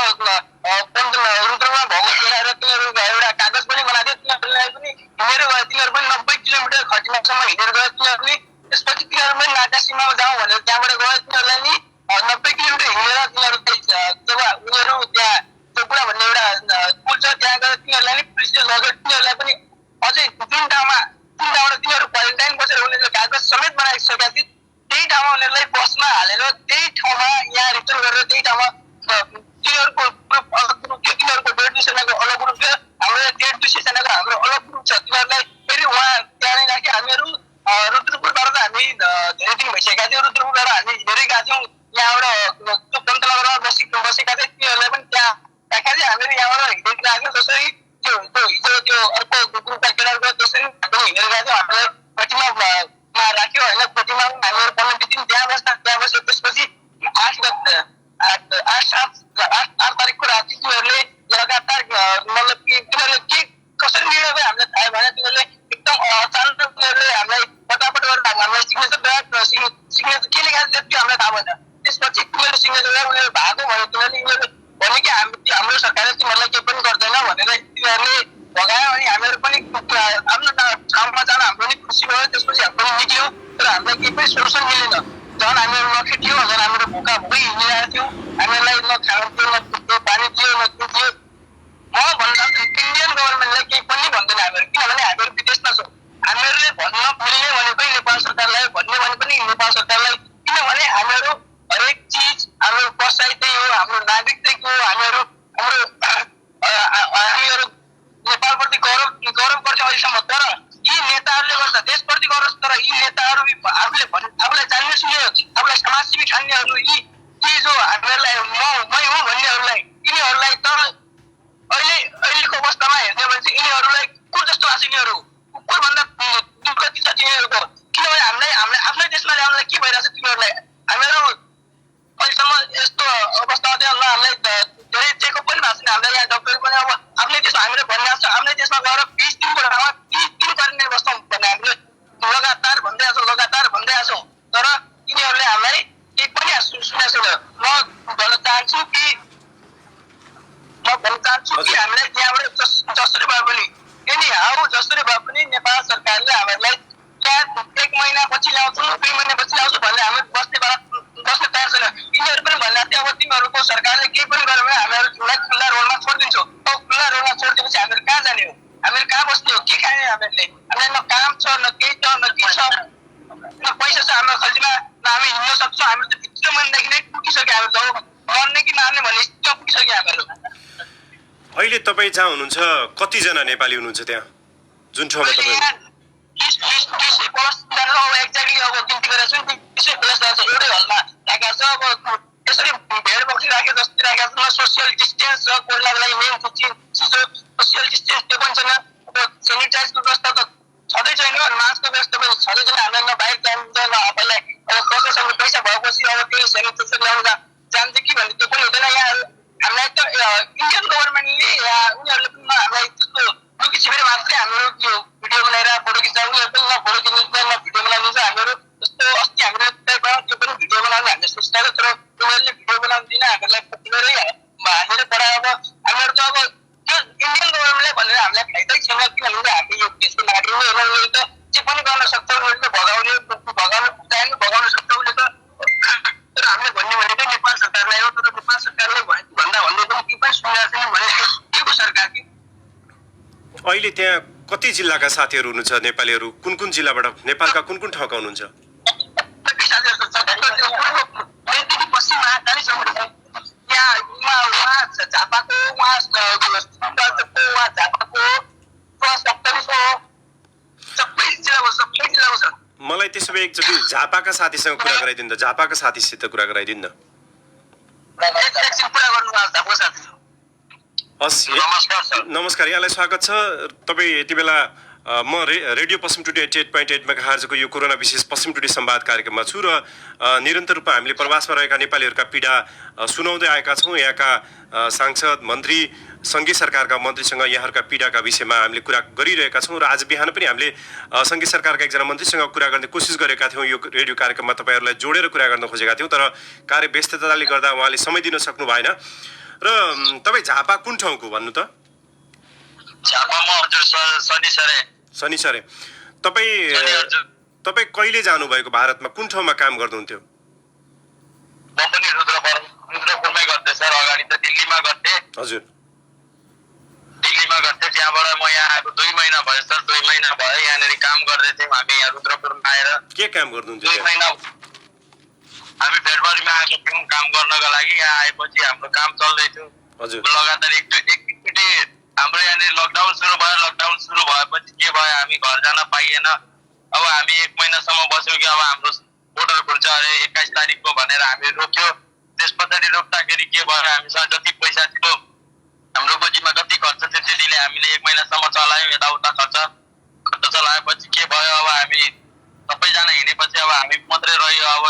रुद्रमा भएको केराएर तिनीहरू एउटा कागज पनि बनाएको थियो तिनीहरूलाई पनि हिँडेर गयो तिनीहरू पनि 90 किलोमिटर खटिमासम्म हिँडेर गयो तिनीहरू पनि त्यसपछि तिनीहरू पनि नाका सीमामा जाउँ भनेर त्यहाँबाट गयो तिनीहरूलाई नि 90 किलोमिटर हिँडेर तिनीहरू जब उनीहरू त्यहाँ चोपुरा भन्ने एउटा पुल छ त्यहाँ गएर तिनीहरूलाई नि पुलिसले लगेर तिनीहरूलाई पनि अझै जुन ठाउँबाट तिनीहरू क्वारेन्टाइन बसेर उनीहरूले कागज समेत बनाइसकेका थिए त्यही ठाउँमा उनीहरूलाई बसमा हालेर त्यही ठाउँमा यहाँ रिटर्न गरेर त्यही ठाउँमा तिनीहरूको तिनीहरूको 1.5-2 जनाको अलग ग्रुप थियो हाम्रो 1.5-2 जनाको हाम्रो अलग ग्रुप छ तिनीहरूलाई फेरि उहाँ त्यहाँ नै राखेँ हामीहरू रुद्रपुरबाट त हामी धेरै दिन भइसकेका थियौँ रुद्रपुरबाट हामी हिँडेरै गएको थियौँ यहाँबाट त्यो पन्तनगरमा बसेका थिए तिनीहरूलाई पनि त्यहाँ राखेर हामीहरू यहाँबाट हिँडेर गएको जसरी हिजो त्यो अर्को ग्रुपका केटाहरूको त्यसरी हामी हिँडेर गएको थियौँ हामीलाई खटिमामा राख्यो होइन खटिमा हामीहरू 15 दिन त्यहाँ बस्यो त्यसपछि 8 तारिकको राति तिनीहरूले लगातार मतलब कि तिनीहरूले के कसरी निर्णय भयो हामीलाई थाहा भएन तिनीहरूले एकदम अचानक तिनीहरूले हामीलाई फटाफट गरेर हामीलाई सिग्नेचर के लेखाएको थियो त्यो हामीलाई थाहा भएन त्यसपछि तिनीहरूले सिग्नेचर गरेर उनीहरू भागो भन्यो तिनीहरूले भने कि हाम्रो सरकारले तिमीहरूलाई केही पनि गर्दैन भनेर तिनीहरूले भगायो अनि हामीहरू पनि आफ्नो ठाउँमा जान हाम्रो पनि खुसी भयो त्यसपछि हाम्रो पनि निक्ल्यौँ तर हामीलाई केही पनि सोल्युसन मिलेन झन् हामीहरू नखेटियो झन् हाम्रो भोकै हिँडिरहेको थियौँ हामीहरूलाई न खाना दियो न पानी दियो न के दियो म भन्दा इन्डियन गभर्मेन्टलाई केही पनि भन्दैन हामीहरू किनभने हामीहरू विदेशमा छौँ हामीहरूले भन्न मिल्ने भनेकै नेपाल सरकारलाई भन्ने भने पनि नेपाल सरकारलाई किनभने हामीहरू हरेक चिज हाम्रो बसाइ त्यही हो हाम्रो नागरिक त्यही हो हामीहरू नेपालप्रति गौरव गर्छौँ अहिलेसम्म तर यी नेताहरूले गर्दा देशप्रति गरोस् तर यी नेताहरू आफूलाई जान्ने सुन्ने आफूलाई समाजसेवी ठान्नेहरू यी जो हामीहरूलाई मै हुँ भन्नेहरूलाई यिनीहरूलाई त अहिलेको अवस्थामा हेर्ने भने चाहिँ यिनीहरूलाई कुकुर जस्तो लाग्छ यिनीहरू कुकुरभन्दा दुर्गति छ तिनीहरूको किनभने हामीलाई आफ्नै देशमा ल्याउनलाई के भइरहेछ तिनीहरूलाई हामीहरू अहिलेसम्म यस्तो अवस्था थियो ल हामीलाई धेरै चेकअप पनि भएको छैन हामीलाई यहाँ डक्टर पनि अब आफ्नै देशमा हामीले भनिरहेको छ आफ्नै देशमा गएर 20 दिनको ठाउँमा 30 दिन क्वारेन्टाइन बस्छौँ भन्ने हामीले लगातार भनिरहेको छौँ तर यिनीहरूले हामीलाई केही पनि सुनेको छैन म भन्न चाहन्छु कि हामीलाई त्यहाँबाट जसरी भए पनि जसरी भए पनि नेपाल सरकारले हामीहरूलाई त्यहाँ 1 महिनापछि ल्याउँछौँ 2 महिनापछि ल्याउँछु भनेर हामी बस्ने तयार छैन यिनीहरू पनि भन्दा थियो अब तिमीहरूको सरकारले केही पनि गर्यो भने हामीहरूलाई खुल्ला रोडमा छोडिदिन्छौँ अब खुल्ला रोडमा छोडिदिएपछि हामीहरू कहाँ जाने हो हामीहरू कहाँ बस्ने हो के खाने हामीलाई न काम छ न केही छ न के छ न पैसा छ हाम्रो खल्तीमा न हामी हिँड्न सक्छौँ हामीहरू त भित्र महिनादेखि नै पुगिसक्यो हामीहरू मर्ने कि मार्ने भन्ने स्थितिमा पुगिसक्यो हामीहरू अहिले तपाईँ जहाँ हुनुहुन्छ कतिजना नेपाली हुनुहुन्छ त्यहाँ जुन ठाउँमा तपाईँ एक्ज्याक्टली अब गिन्ती गरेर छु नि 20 प्लस छ एउटै हलमा राखेको छ अब यसरी भेड बक्सी राखे जस्तै राखेको छ सोसियल डिस्टेन्स छ कोरोनाको लागि मेन चिज सोसियल डिस्टेन्स त्यो पनि छैन अब सेनिटाइजको व्यवस्था त छँदै छैन मास्कको व्यवस्था पनि छँदै छैन हामीलाई न बाहिर जान्छ न आफूलाई अब कसैसँग पैसा भएपछि अब त्यो सेनिटाइजर ल्याउन जान्छ कि भन्ने त्यो पनि हुँदैन यहाँ हामीलाई त इन्डियन गभर्मेन्टले उनीहरूले पनि हामीलाई त्यस्तो लुकी छिपेर मात्रै हाम्रो त्यो भिडियो बनाएर फोटो खिच्दा उनीहरू पनि न फोटो खिच्नु न भिडियो बनाउनु हामीहरू जस्तो अस्ति हामीले त्यो पनि भिडियो बनाउनु हामीले सोच्दा तर उनीहरूले भिडियो बनाउँदैन हामीलाई पक्रेरै हानेर पढायो अब हामीहरू त अब त्यो इन्डियन गभर्मेन्टले भनेर हामीलाई फाइदै छैन किनभने हामी यो देशको नागरिक हो उनीहरूले त जे पनि गर्न सक्छ उनीहरूले भगाउनु भगाउन सक्छ उसले त तर हामीले भन्ने भनेको नेपाल सरकारलाई हो तर नेपाल सरकारले भन्दा भन्दै पनि के पनि सुनेको छैन भने के को सरकार कि अहिले त्यहाँ कति जिल्लाका साथीहरू हुनुहुन्छ नेपालीहरू कुन कुन जिल्लाबाट नेपालका कुन कुन ठाउँका हुनुहुन्छ पश्चिम महाकालीसम्म झापाको सबै जिल्लाको छ मलाई त्यसो भए एकचोटि झापाका साथीसँग कुरा गराइदिनु त झापाका साथीसित कुरा गराइदिनु न एकछिन कुरा गर्नु झापाको साथी हस् नमस्कार सर नमस्कार यहाँलाई स्वागत छ तपाईँ यति बेला म रेडियो पश्चिम टुडे 88.8 मेगाहर्जको यो कोरोना विशेष पश्चिम टुडे संवाद कार्यक्रममा छु र निरन्तर रूपमा हामीले प्रवासमा रहेका नेपालीहरूका पीडा सुनाउँदै आएका छौँ यहाँका सांसद मन्त्री सङ्घीय सरकारका मन्त्रीसँग यहाँहरूका पीडाका विषयमा हामीले कुरा गरिरहेका छौँ र आज बिहान पनि हामीले सङ्घीय सरकारका एकजना मन्त्रीसँग कुरा गर्ने कोसिस गरेका थियौँ यो रेडियो कार्यक्रममा तपाईँहरूलाई जोडेर कुरा गर्न खोजेका थियौँ तर कार्य व्यस्तताले गर्दा उहाँले समय दिन सक्नु भएन र तपाईँ झापा कुन ठाउँको भन्नु त झापामा हजुर शनिसरे तपाईँ कहिले जानुभएको भारतमा कुन ठाउँमा काम गर्नुहुन्थ्यो म पनि रुद्रपुरमै गर्थेँ सर अगाडि त दिल्लीमा गर्थेँ हजुर दिल्लीमा गर्थेँ त्यहाँबाट म यहाँ आएको 2 महिना भयो सर 2 महिना भयो यहाँनिर काम गर्दै थियौँ हामी यहाँ रुद्रपुरमा आएर के काम गर्नुहुन्थ्यो 2 महिना हामी फेब्रुअरीमा आएको थियौँ काम गर्नको लागि यहाँ आएपछि हाम्रो काम चल्दै थियो हजुर लगातार एकचोटि हाम्रो यहाँनिर लकडाउन सुरु भएपछि के भयो हामी घर जान पाइएन अब हामी 1 महिनासम्म बस्यौँ कि अब हाम्रो बोर्डर खुल्छ अरे 21 तारिकको भनेर हामी रोक्यो त्यस पछाडि रोक्दाखेरि के भयो हामीसँग जति पैसा थियो हाम्रो गोजीमा जति खर्च थियो त्यतिले हामीले 1 महिनासम्म चलायौँ यताउता खर्च चलाएपछि के भयो अब हामी सबैजना हिँडेपछि अब हामी मात्रै रह्यो अब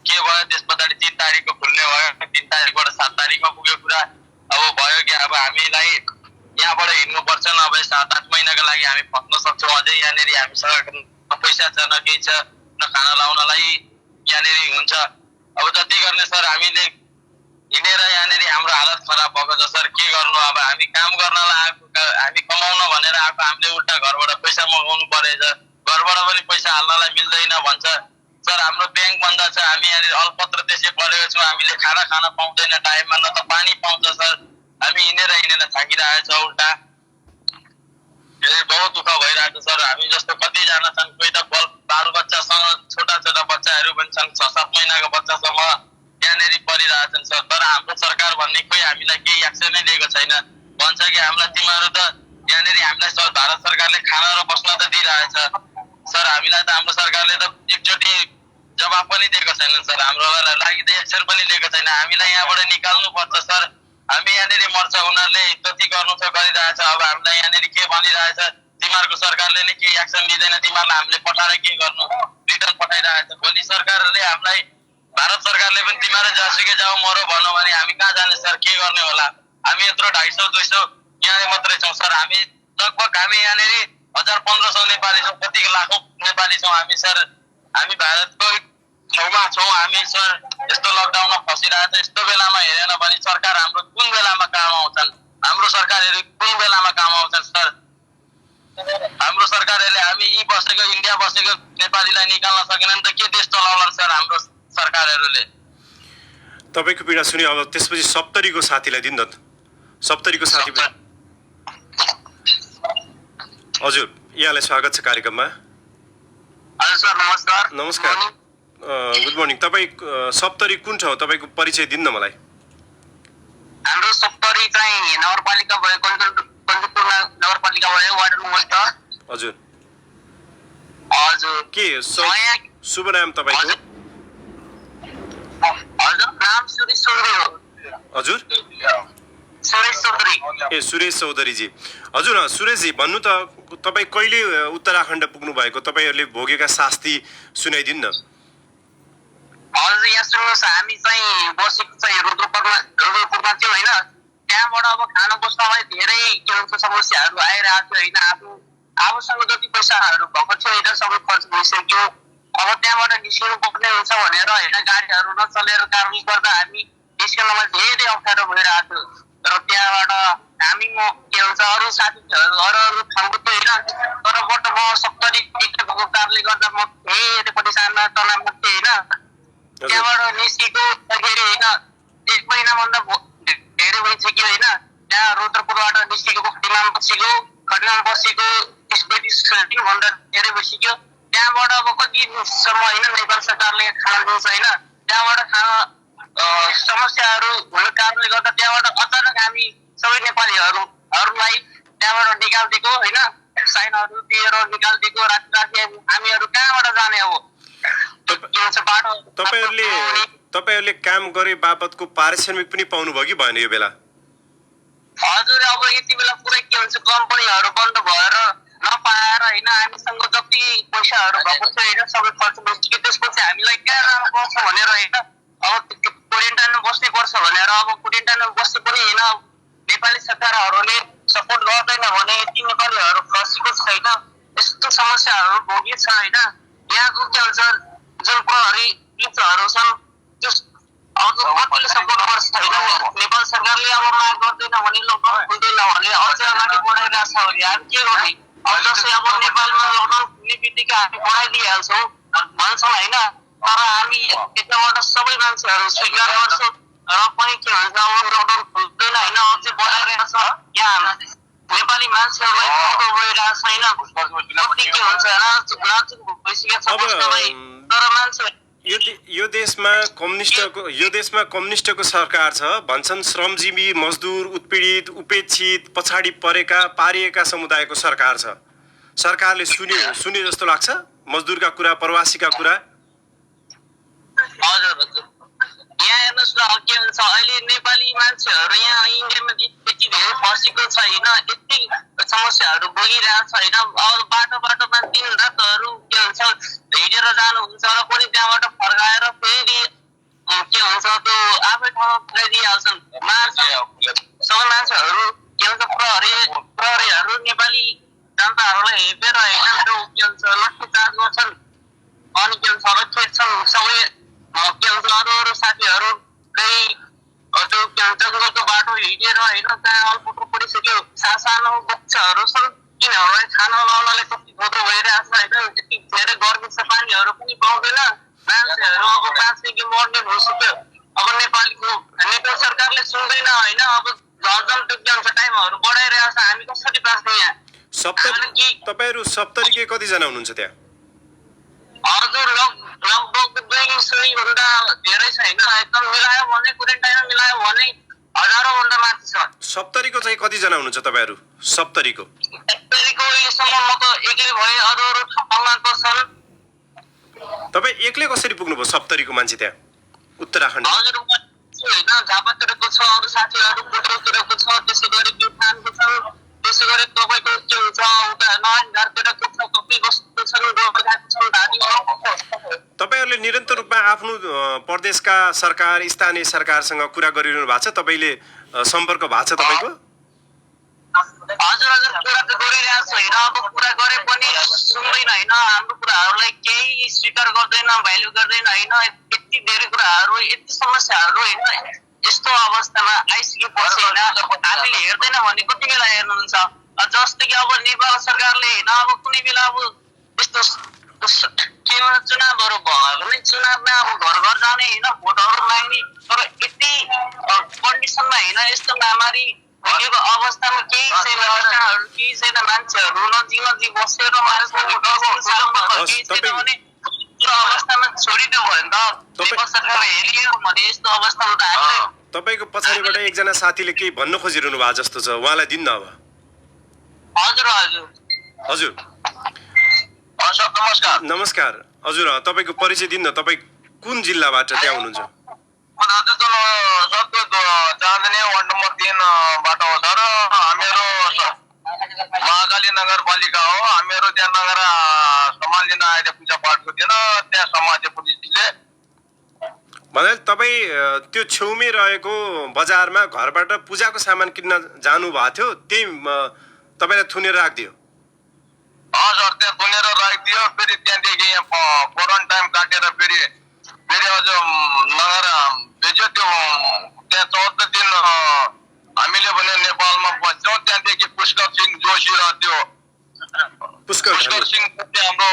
के भयो त्यस पछाडि 3 तारिकको खुल्ने भयो 3 तारिकबाट 7 तारिकमा पुग्यो कुरा अब भयो कि अब हामीलाई यहाँबाट हिँड्नुपर्छ नभए 7-8 महिनाको लागि हामी फस्न सक्छौँ अझै यहाँनिर हामीसँग न पैसा छ न केही छ न खाना लाउनलाई यहाँनिर हुन्छ अब जति गर्ने सर हामीले हिँडेर यहाँनिर हाम्रो हालत खराब भएको छ सर के गर्नु अब हामी काम गर्नलाई आएको हामी कमाउन भनेर आएको हामीले उल्टा घरबाट पैसा मगाउनु परेछ घरबाट पनि पैसा हाल्नलाई मिल्दैन भन्छ सर हाम्रो ब्याङ्क बन्द छ हामी यहाँनिर अल्पत्र त्यसै परेको छौँ हामीले खाना खान पाउँदैन टाइममा न त पानी पाउँछ सर हामी हिँडेर थाकिरहेको छ उल्टा बहुत दुःख भइरहेको छ सर हामी जस्तो कतिजना छन् कोही त बाल बच्चासँग छोटा बच्चाहरू पनि छन् 6-7 महिनाको बच्चासम्म यहाँनिर परिरहेछन् सर तर हाम्रो सरकार भन्ने कोही हामीलाई केही एक्सनै लिएको छैन भन्छ कि हामीलाई तिमीहरू त यहाँनिर हामीलाई भारत सरकारले खाना र बस्न त दिइरहेछ सर हामीलाई त हाम्रो सरकारले त एकचोटि जवाब पनि दिएको छैन सर हाम्रो लागि त एक्सन पनि लिएको छैन हामीलाई यहाँबाट निकाल्नु पर्छ सर हामी यहाँनिर मर्छ उनीहरूले जति गर्नु छ गरिरहेछ अब हामीलाई यहाँनिर के भनिरहेछ तिमीहरूको सरकारले नै केही एक्सन लिँदैन तिमीहरूलाई हामीले पठाएर के गर्नु रिटर्न पठाइरहेछ भोलि सरकारले हामीलाई भारत सरकारले पनि तिमीहरू जहाँसुकै जाऊ मरो भनौँ भने हामी कहाँ जाने सर के गर्ने होला हामी यत्रो 250-200 यहाँ मात्रै छौँ सर हामी लगभग हामी यहाँनिर 1000-1500 नेपाली छौँ कति लाखौँ नेपाली छौँ हामी सर हामी भारतको छेउमा छौँ हामी सर यस्तो लकडाउनमा फसिरहेको छ यस्तो बेलामा हेरेन भने सरकार हाम्रो कुन बेलामा काम आउँछन् हाम्रो सरकारहरू कुन बेलामा काम आउँछन् सर हाम्रो सरकारहरूले हामी यी बसेको इन्डिया बसेको नेपालीलाई निकाल्न सकेनन् त के देश चलाउलान् सर हाम्रो सरकारहरूले तपाईँको पीडा सुने अब त्यसपछि सप्तरीको साथीलाई दिनु न सप्तरीको साथी हजुर यहाँलाई स्वागत छ कार्यक्रममा हजुर सर नमस्कार नमस्कार गुड मर्निङ तपाईँ सप्तरी कुन ठाउँ तपाईँको परिचय दिनु न मलाई हाम्रो सप्तरी चाहिँ नगरपालिका भयो कञ्चनपुर नगरपालिका भयो वार्ड नम्बर 10 हजुर हजुर के शुभ नाम तपाईँको? हजुर नाम सुरेश चौधरी हो। हजुर सुरेश चौधरी। ए सुरेश चौधरीजी। हजुर सुरेशजी भन्नु त तपाईँ कहिले उत्तराखण्ड पुग्नु भएको, तपाईँहरूले भोगेका शास्ति सुनाइदिनु न। हजुर यहाँ सुन्नुहोस्, हामी चाहिँ बसेको चाहिँ रुद्रपुरमा थियो होइन। त्यहाँबाट अब खाना बस्नलाई धेरै के भन्छ समस्याहरू आइरहेको थियो होइन। आफूसँग जति पैसाहरू भएको थियो होइन सबै खर्च भइसक्यो। अब त्यहाँबाट निस्किनु पर्ने हुन्छ भनेर होइन गाडीहरू नचलेर कारणले गर्दा हामी निस्कनलाई धेरै अप्ठ्यारो भइरहेको थियो। तर त्यहाँबाट हामी के भन्छ अरू साथीहरू अरू ठाउँको थियो होइन। तर बट म 70 भएको कारणले गर्दा म धेरै परेशानमा तनावमा थिएँ होइन। त्यहाँबाट निस्केको होइन 1 महिनाभन्दा धेरै भइसक्यो होइन। त्यहाँ रुद्रपुरबाट निस्केको खटीमा बसेको 20-25 दिनभन्दा धेरै भइसक्यो। त्यहाँबाट अब कति दिनसम्म होइन नेपाल सरकारले खाना दिन्छ होइन। त्यहाँबाट खाना समस्याहरू हुने कारणले गर्दा त्यहाँबाट अचानक हामी सबै नेपालीहरूलाई त्यहाँबाट निकालिदिएको होइन। साइनहरू दिएर निकालिदिएको राति हामीहरू कहाँबाट जाने अब बाटो। तपाईँहरूले काम गरे बापतको पारिश्रमिक पनि पाउनुभयो कि भएन यो बेला? हजुर अब यति बेला पुरै के भन्छ कम्पनीहरू बन्द भएर नपाएर होइन हामीसँग जति पैसाहरू भएको थियो होइन सबै खर्च भइसक्यो। त्यसपछि हामीलाई कहाँ जानुपर्छ भनेर होइन अब क्वारेन्टाइनमा बस्नै पर्छ भनेर अब क्वारेन्टाइनमा बस्नु पनि होइन नेपाली सरकारहरूले सपोर्ट गर्दैन भने यति नेपालीहरू फँसेको छैन। यस्तो समस्याहरू भोगिन्छ होइन। यहाँको के भन्छ जुन प्रहरी पुलिसहरू छन् त्यो अब कतिले सपोर्ट गर्छ होइन। नेपाल सरकारले अब माग गर्दैन भने लकडाउन खुल्दैन भने अझै अगाडि बढाइरहेको छ भने हामी के गर्ने? अब जस्तै अब नेपालमा लकडाउन खुल्ने बित्तिकै हामी बढाइदिइहाल्छौँ भन्छौँ होइन। तर हामी यताबाट सबै मान्छेहरू स्वीकार गर्छौँ र पनि के भन्छ अब लकडाउन खुल्दैन होइन अझै बढाइरहेको छ। यहाँ नेपाली मान्छेहरूलाई गइरहेको छैन। कति के हुन्छ नाजुक भइसकेको छ बस्नलाई। तर मान्छे यो देशमा कम्युनिस्टको सरकार छ भन्छन्। श्रमजीवी मजदुर उत्पीडित उपेक्षित पछाडि पारिएका समुदायको सरकार छ। सरकारले सुने जस्तो लाग्छ मजदुरका कुरा प्रवासीका कुरा? हजुर यहाँ हेर्नुहोस् न के भन्छ अहिले नेपाली मान्छेहरू यहाँ इन्डियामा यति धेरै फँसेको छ होइन। यति समस्याहरू भोगिरहेको छ होइन। अब बाटोमा दिनरातहरू के भन्छ हिँडेर जानुहुन्छ र पनि त्यहाँबाट फर्काएर फेरि के भन्छ त्यो आफै ठाउँमा पुऱ्याइदिइहाल्छन् मार्छन् सबै मान्छेहरू। के भन्छ प्रहरीहरू नेपाली जनताहरूलाई हेपेर होइन त्यो के भन्छ लाठीचार्ज गर्छन् अनि के भन्छ खेद्छन् सबै। के भन्छ अरू साथीहरू केही त्यो के भन्छ जङ्गलको बाटो हिँडेर होइन त्यहाँ अल्पुटो परिसक्यो। सानो बच्चाहरू छन् तिनीहरूलाई खाना लाउनलाई कति धोको भइरहेको छ होइन। यति धेरै गर्मी छ पानीहरू पनि पाउँदैन मान्छेहरू अब बाँच्ने कि मर्ने भइसक्यो। अब नेपाल सरकारले सुन्दैन होइन। अब झन् त्यो के भन्छ टाइमहरू बढाइरहेको छ हामी कसरी बाँच्ने यहाँ? तपाईँहरू 70 के कतिजना हुनुहुन्छ त्यहाँ? हजुर लगभग 200 भन्दा धेरै छैन। एकदम मिलायो भने क्वारेन्टाइनमा मिलायो भने हजारौँ भन्दा माथि छ। 70 को चाहिँ कतिजना हुनुहुन्छ तपाईँहरू? 70 को यसम्म म त एक्लै भए अरू ठाउँमा त छन्। तपाईँ एक्लै कसरी पुग्नुभयो 70 को मान्छे त्यहाँ उत्तराखण्ड? हजुर होइन झापातिरको छ अरू साथीहरू बुटोलतिरको छ त्यसै गरी प्युठानको छ त्यसै गरी तपाईँको के हुन्छ उता नयनघारतिरको छ कपिबस्तीको छन् गोरुबथानको छन् धादिङको। तपाईँहरूले निरन्तर रूपमा आफ्नो प्रदेशका सरकार स्थानीय सरकारसँग कुरा गरिरहनु भएको छ? तपाईँले सम्पर्क भएको छ तपाईँको? हजुर कुरा त गरिरहेको छ होइन। अब कुरा गरे पनि सुन्दैन होइन। हाम्रो कुराहरूलाई केही स्वीकार गर्दैन भ्याल्यु गर्दैन होइन। यति धेरै कुराहरू यति समस्याहरू होइन यस्तो अवस्थामा आइसकेपछि होइन हामीले हेर्दैन भने कति बेला हेर्नुहुन्छ? जस्तै कि अब नेपाल सरकारले होइन अब कुनै बेला अब यस्तो के भन्छ चुनावहरू भयो भने चुनावमा अब घर घर जाने होइन भोटहरू माग्ने। तर यति कन्डिसनमा होइन यस्तो महामारी भोगेको अवस्थामा केही छैन मान्छेहरू नजिक बसेर अवस्थामा छोडिदियो भने त नेपाल सरकारले हेरियो भने यस्तो अवस्थामा त हामीले। तपाईँको पछाडिबाट एकजना साथीले केही भन्न खोजिरहनु भएको जस्तो छ, उहाँलाई दिन्न अब। हजुर हजुर हजुर सर नमस्कार। नमस्कार हजुर, तपाईँको परिचय दिनु न, तपाईँ कुन जिल्लाबाट त्यहाँ हुनुहुन्छ? म राजेन्द्र सर त्यो चाँदनी वार्ड नम्बर 3 बाट हो सर। हामीहरू महाकाली नगरपालिका हो। हामीहरू त्यहाँ नगर सामान लिन आएर पूजा पाठको दिन त्यहाँ समात्यो पुलिसले। भन्दा तपाईँ त्यो छेउमै रहेको बजारमा घरबाट पूजाको सामान किन्न जानुभएको थियो, त्यही तपाईँलाई थुनेर राखिदियो? सर त्यहाँ थुनेर राखिदियो। फेरि त्यहाँदेखि यहाँ क्वारेन्टाइन काटेर फेरि अझ नगर भेज्यो। त्यो त्यहाँ 14 दिन हामीले भने नेपालमा बस्छौँ। त्यहाँदेखि पुष्कर सिंह जोशी र त्यो पुष्कर सिंह हाम्रो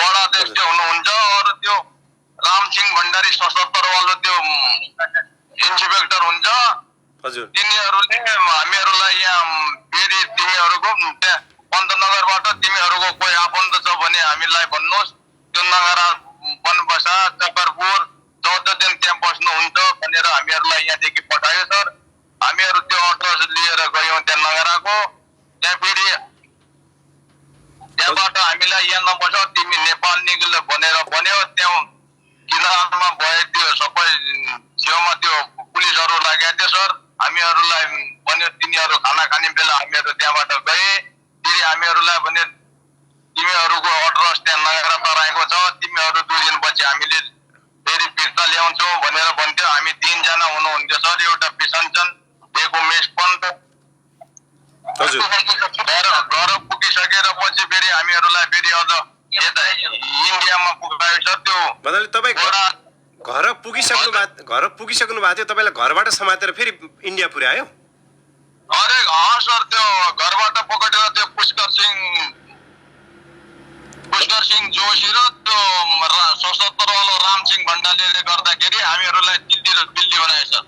वडा अध्यक्ष हुनुहुन्छ। अरू त्यो रामसिंह भण्डारी सशस्त्रवाला त्यो इन्सपेक्टर हुन्छ। हजुर, तिनीहरूले हामीहरूलाई यहाँ फेरि तिमीहरूको त्यहाँ पन्तनगरबाट तिमीहरूको कोही आफन्त छ भने हामीलाई भन्नुहोस्, त्यो नगरा बनबसा चकरपुर 14 दिन त्यहाँ बस्नुहुन्छ भनेर हामीहरूलाई यहाँदेखि पठायो सर। हामीहरू त्यो अड्रेस लिएर गयौँ त्यहाँ नगराको। त्यहाँ फेरि त्यहाँबाट हामीलाई यहाँ नबस, तिमी नेपाल निक्ल भनेर भन्यो। त्यहाँ किनारमा भयो त्यो सबै छेउमा त्यो पुलिसहरू लागेको थियो सर। हामीहरूलाई भन्यो तिनीहरू खाना खाने बेला हामीहरू त्यहाँबाट गए। फेरि हामीहरूलाई भने तिमीहरूको अड्रेस त्यहाँ नगरा तराएको छ, तिमीहरू 2 दिनपछि हामीले फेरि फिर्ता ल्याउँछौँ भनेर भन्थ्यो। हामी 3 जना हुनुहुन्थ्यो सर। एउटा बिसञ्चन, एक उमेश पन्त। घर पुगिसकेर पछि फेरि हामीहरूलाई फेरि अझ यता इन्डियामा पुगायो सर। त्यो भन्नाले तपाईँ घर पुगिसक्नु भएको थियो, तपाईँलाई घरबाट समातेर फेरि इन्डिया पुर्यायो? अरे सर त्यो घरबाट पकडेर त्यो पुष्कर सिंह जोशी र त्यो सशस्त्रवाला रामसिंह भण्डारीले गर्दाखेरि हामीहरूलाई दिल्ली बनायो सर।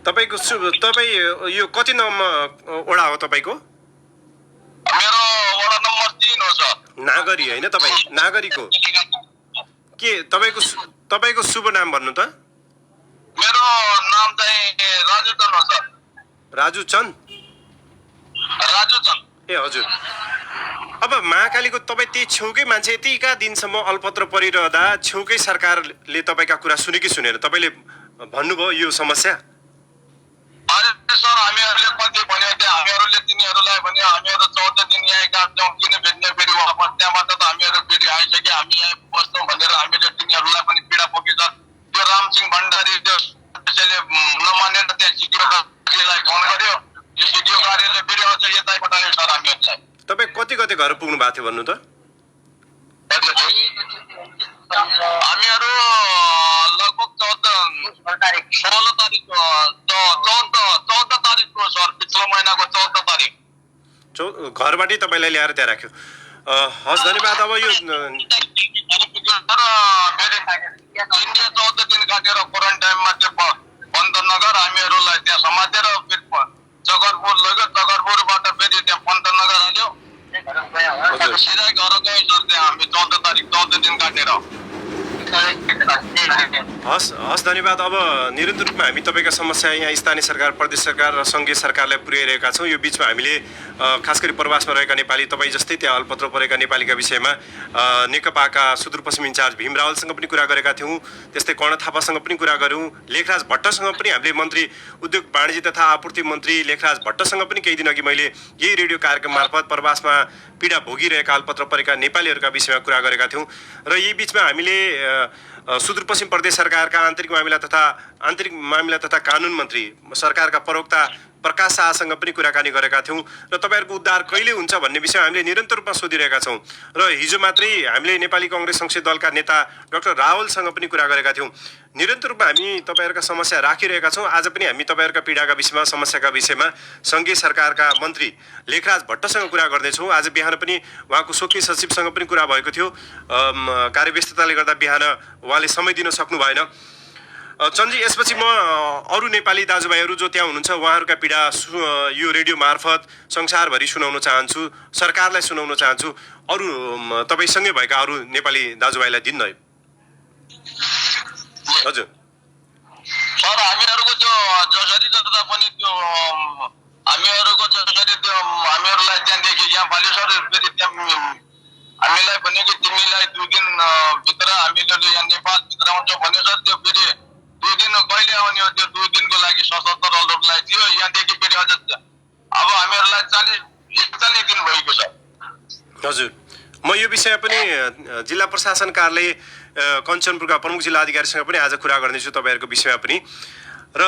तपाईँ यो कति नम्बर वडा हो तपाईँको? मेरो वडा नम्बर 3 हो सर। नागरी होइन तपाईँ? नागरीको के तपाईँको शुभ नाम भन्नु त? मेरो नाम चाहिँ राजु चन्द हो सर। राजु चन्द? ए हजुर। अब महाकालीको तपाईँ त्यही छेउकै मान्छे, यतिका दिनसम्म अल्पत्र परिरहँदा छेउकै सरकारले तपाईँका कुरा सुने कि सुनेन? तपाईँले भन्नुभयो यो समस्या? अरे सर हामीहरूले कति भन्यो थियो, हामीहरूले तिनीहरूलाई भन्यो हामीहरू 14 दिन यहीँ काट्छौँ, किन भेट्ने फेरि वापस? त्यहाँबाट त हामीहरू फेरि आइसके हामी यहीँ बस्छौँ भनेर हामीले तिनीहरूलाई पनि पीडा पुग्यो सर। त्यो रामसिंह भण्डारी त्यो त्यसैले नमानेर त्यहाँ सिडिओ कार्यालयलाई फोन गर्यो। यो सिडिओ कार्यालयले फेरि अझ यतै पठायो सर हामीहरूलाई। तपाईँ कति घर पुग्नु भएको थियो भन्नु त? हामीहरू लगभग 16 तारिकको सर, पिछलो महिनाको 14 तारिक घरबाटै तपाईँलाई ल्याएर त्यहाँ राख्यो। हस् धन्यवाद। अब यो इन्डिया 14 दिन काटेर क्वारेन्टाइनमा त्यो पन्तनगर हामीहरूलाई त्यहाँ समातेर चकरपुर लग्यो। चकरपुरबाट फेरि त्यहाँ पन्तनगर हाल्यो। सिधै घर गयो सर। त्यहाँ हामी 14 तारिक 14 दिन काटेर। हस् धन्यवाद। अब निरन्तर रूपमा हामी तपाईँका समस्या यहाँ स्थानीय सरकार, प्रदेश सरकार र सङ्घीय सरकारलाई पुर्याइरहेका छौँ। यो बिचमा हामीले खास गरी प्रवासमा रहेका नेपाली, तपाईँ जस्तै त्यहाँ अल्पत्र परेका नेपालीका विषयमा नेकपाका सुदूरपश्चिम इन्चार्ज भीम रावलसँग पनि कुरा गरेका थियौँ। त्यस्तै कर्ण थापासँग पनि कुरा गऱ्यौँ। लेखराज भट्टसँग पनि हामीले मन्त्री, उद्योग वाणिज्य तथा आपूर्ति मन्त्री लेखराज भट्टसँग पनि केही दिन अघि मैले यही रेडियो कार्यक्रम मार्फत प्रवासमा पीडा भोगिरहेका अल्पत्र परेका नेपालीहरूका विषयमा कुरा गरेका थियौँ। र यही बिचमा हामीले सुदूरपश्चिम प्रदेश सरकारका आन्तरिक मामिला तथा कानुन मन्त्री, सरकारका प्रवक्ता प्रकाश शाहसँग पनि कुराकानी गरेका थियौँ। र तपाईँहरूको उद्धार कहिले हुन्छ भन्ने विषय हामीले निरन्तर रूपमा सोधिरहेका छौँ। र हिजो मात्रै हामीले नेपाली काङ्ग्रेस संसदीय दलका नेता डाक्टर रावलसँग पनि कुरा गरेका थियौँ। निरन्तर रूपमा हामी तपाईँहरूका समस्या राखिरहेका छौँ। आज पनि हामी तपाईँहरूका पीडाका विषयमा, समस्याका विषयमा सङ्घीय सरकारका मन्त्री लेखराज भट्टसँग कुरा गर्दैछौँ। आज बिहान पनि उहाँको स्वकीय सचिवसँग पनि कुरा भएको थियो। कार्यव्यस्तताले गर्दा बिहान उहाँले समय दिन सक्नु भएन। चन्दजी, यसपछि म अरू नेपाली दाजुभाइहरू जो त्यहाँ हुनुहुन्छ उहाँहरूका पीडा यो रेडियो मार्फत संसारभरि सुनाउन चाहन्छु, सरकारलाई सुनाउन चाहन्छु। अरू तपाईँसँगै भएका अरू नेपाली दाजुभाइलाई दिन है। हजुर सर, हामीहरूको त्यो जसरी जता पनि त्यो हामीहरूको जसरी त्यो हामीहरूलाई त्यहाँदेखि यहाँ फाल्यो सर। फेरि त्यहाँ हामीलाई भन्यो कि तिमीलाई 2 दिन भित्र हामीले यहाँ नेपाल भित्र आउँछ भन्यो सर। त्यो फेरि 2 दिन कहिले आउने हो? त्यो 2 दिनको लागि सशस्त्रहरूलाई थियो। यहाँदेखि फेरि अझ अब हामीहरूलाई 41 दिन भएको छ। हजुर, म यो विषय पनि जिल्ला प्रशासन कार्यालय कञ्चनपुरका प्रमुख जिल्ला अधिकारीसँग पनि आज कुरा गर्नेछु तपाईँहरूको विषयमा पनि, र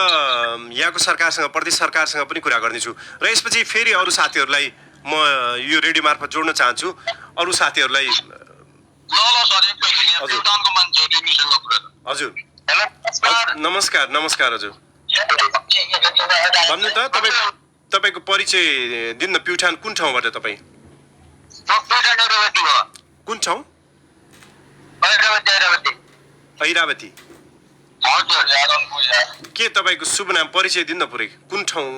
यहाँको सरकारसँग, प्रदेश सरकारसँग पनि कुरा गर्नेछु। र यसपछि फेरि अरू साथीहरूलाई म यो रेडियो मार्फत जोड्न चाहन्छु। अरू साथीहरूलाई ल सर, एकैछिन यहाँ प्युठानको मान्छे रेमीसँग कुरा। हजुर, हेलो नमस्कार। नमस्कार हजुर, भन्नु त तपाईँको परिचय दिनु न। प्युठान कुन ठाउँबाट तपाईँ? कुन ठाउँ? ऐरावती। के तपाईँको शुभ नाम परिचय दिनु न पुरै? कुन ठाउँ,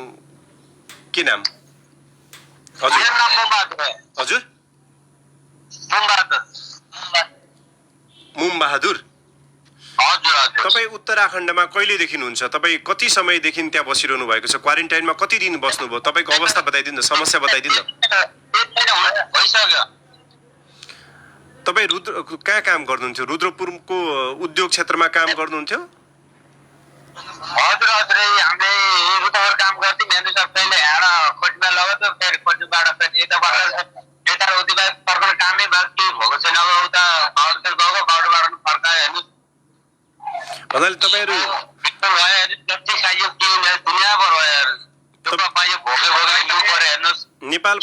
के नाम? हजुर हजुर, मुमबहादुर। तपाईँ उत्तराखण्डमा कहिलेदेखि हुनुहुन्छ? तपाईँ कति समयदेखि त्यहाँ बसिरहनु भएको छ? क्वारेन्टाइनमा कति दिन बस्नुभयो? तपाईँको अवस्था बताइदिनु न, समस्या बताइदिनु न। तपाईँ कहाँ काम गर्नुहुन्थ्यो? रुद्रपुरको उद्योग क्षेत्रमा काम गर्नुहुन्थ्यो? हजुर हामीले रुद्रपुर काम गर्थ्यौँ। हेर्नु सर, पहिले यहाँ खोजीमा लगाउँथ्यो, फेरि खोजीबाट फेरि यता उतिलाई फर्काउने कामै बाँकी भएको छैन। अब उता बाहुडतिर गएको, बाहुडबाट फर्कायो। हेर्नु भन्नाले तपाईँहरू नेपाल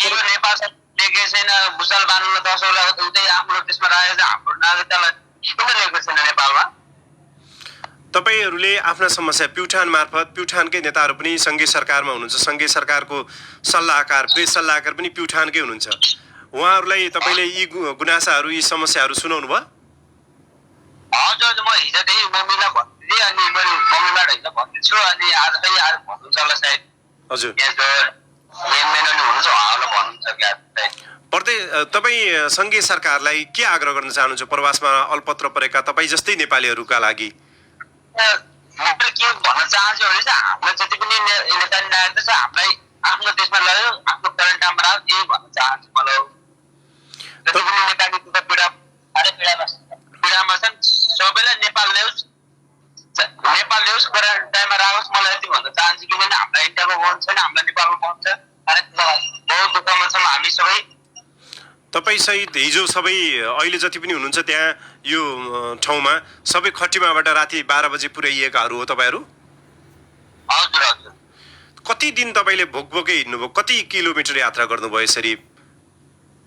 छैन भुसाल बाँध्नु 10 औला उतै आफ्नो त्यसमा राखेको छ। हाम्रो नागरिकतालाई किन लिएको छैन नेपालमा? तपाईँहरूले आफ्ना समस्या प्युठान मार्फत, प्युठानकै नेताहरू पनि सङ्घीय सरकारमा हुनुहुन्छ, सङ्घीय सरकारको सल्लाहकार, प्रेस सल्लाहकार पनि प्युठानकै हुनुहुन्छ, उहाँहरूलाई तपाईँले यी गुनासाहरू, यी समस्याहरू सुनाउनु भयो? हजुर, म हिजोदेखि मम्मीलाई भन्दै अनि मैले मम्मीबाट हिजो भन्दैछु। अनि आज पनि आज भन्नुहुन्छ होला सायद। हजुर, तपाईँ सङ्घीय सरकारलाई के आग्रह गर्न चाहनुहुन्छ प्रवासमा अल्पत्र परेका तपाईँ जस्तै नेपालीहरूका लागि? के भन्न चाहन्छु भने चाहिँ हाम्रो जति पनि नेता नागरिक छ हामीलाई आफ्नो देशमा लग्यो, आफ्नो क्वारेन्टाइनमा राख्यो, यही भन्न चाहन्छु मलाई। जति पनि नेपाली पीडामा छन् सबैलाई नेपाल ल्याओस्, क्वारेन्टाइनमा राखोस्, मलाई यति भन्न चाहन्छु। किनभने हामीलाई इन्डियामा बन्द छैन, हामीलाई नेपालमा बन्द छ। बहुत दुःखमा छौँ हामी सबै। तपाईँ सहित हिजो सबै अहिले जति पनि हुनुहुन्छ त्यहाँ यो ठाउँमा सबै खटिमाबाट राति 12 बजे पुर्याइएकाहरू हो तपाईँहरू? हजुर हजुर। कति दिन तपाईँले भोकभोकै हिँड्नुभयो? कति किलोमिटर यात्रा गर्नुभयो यसरी?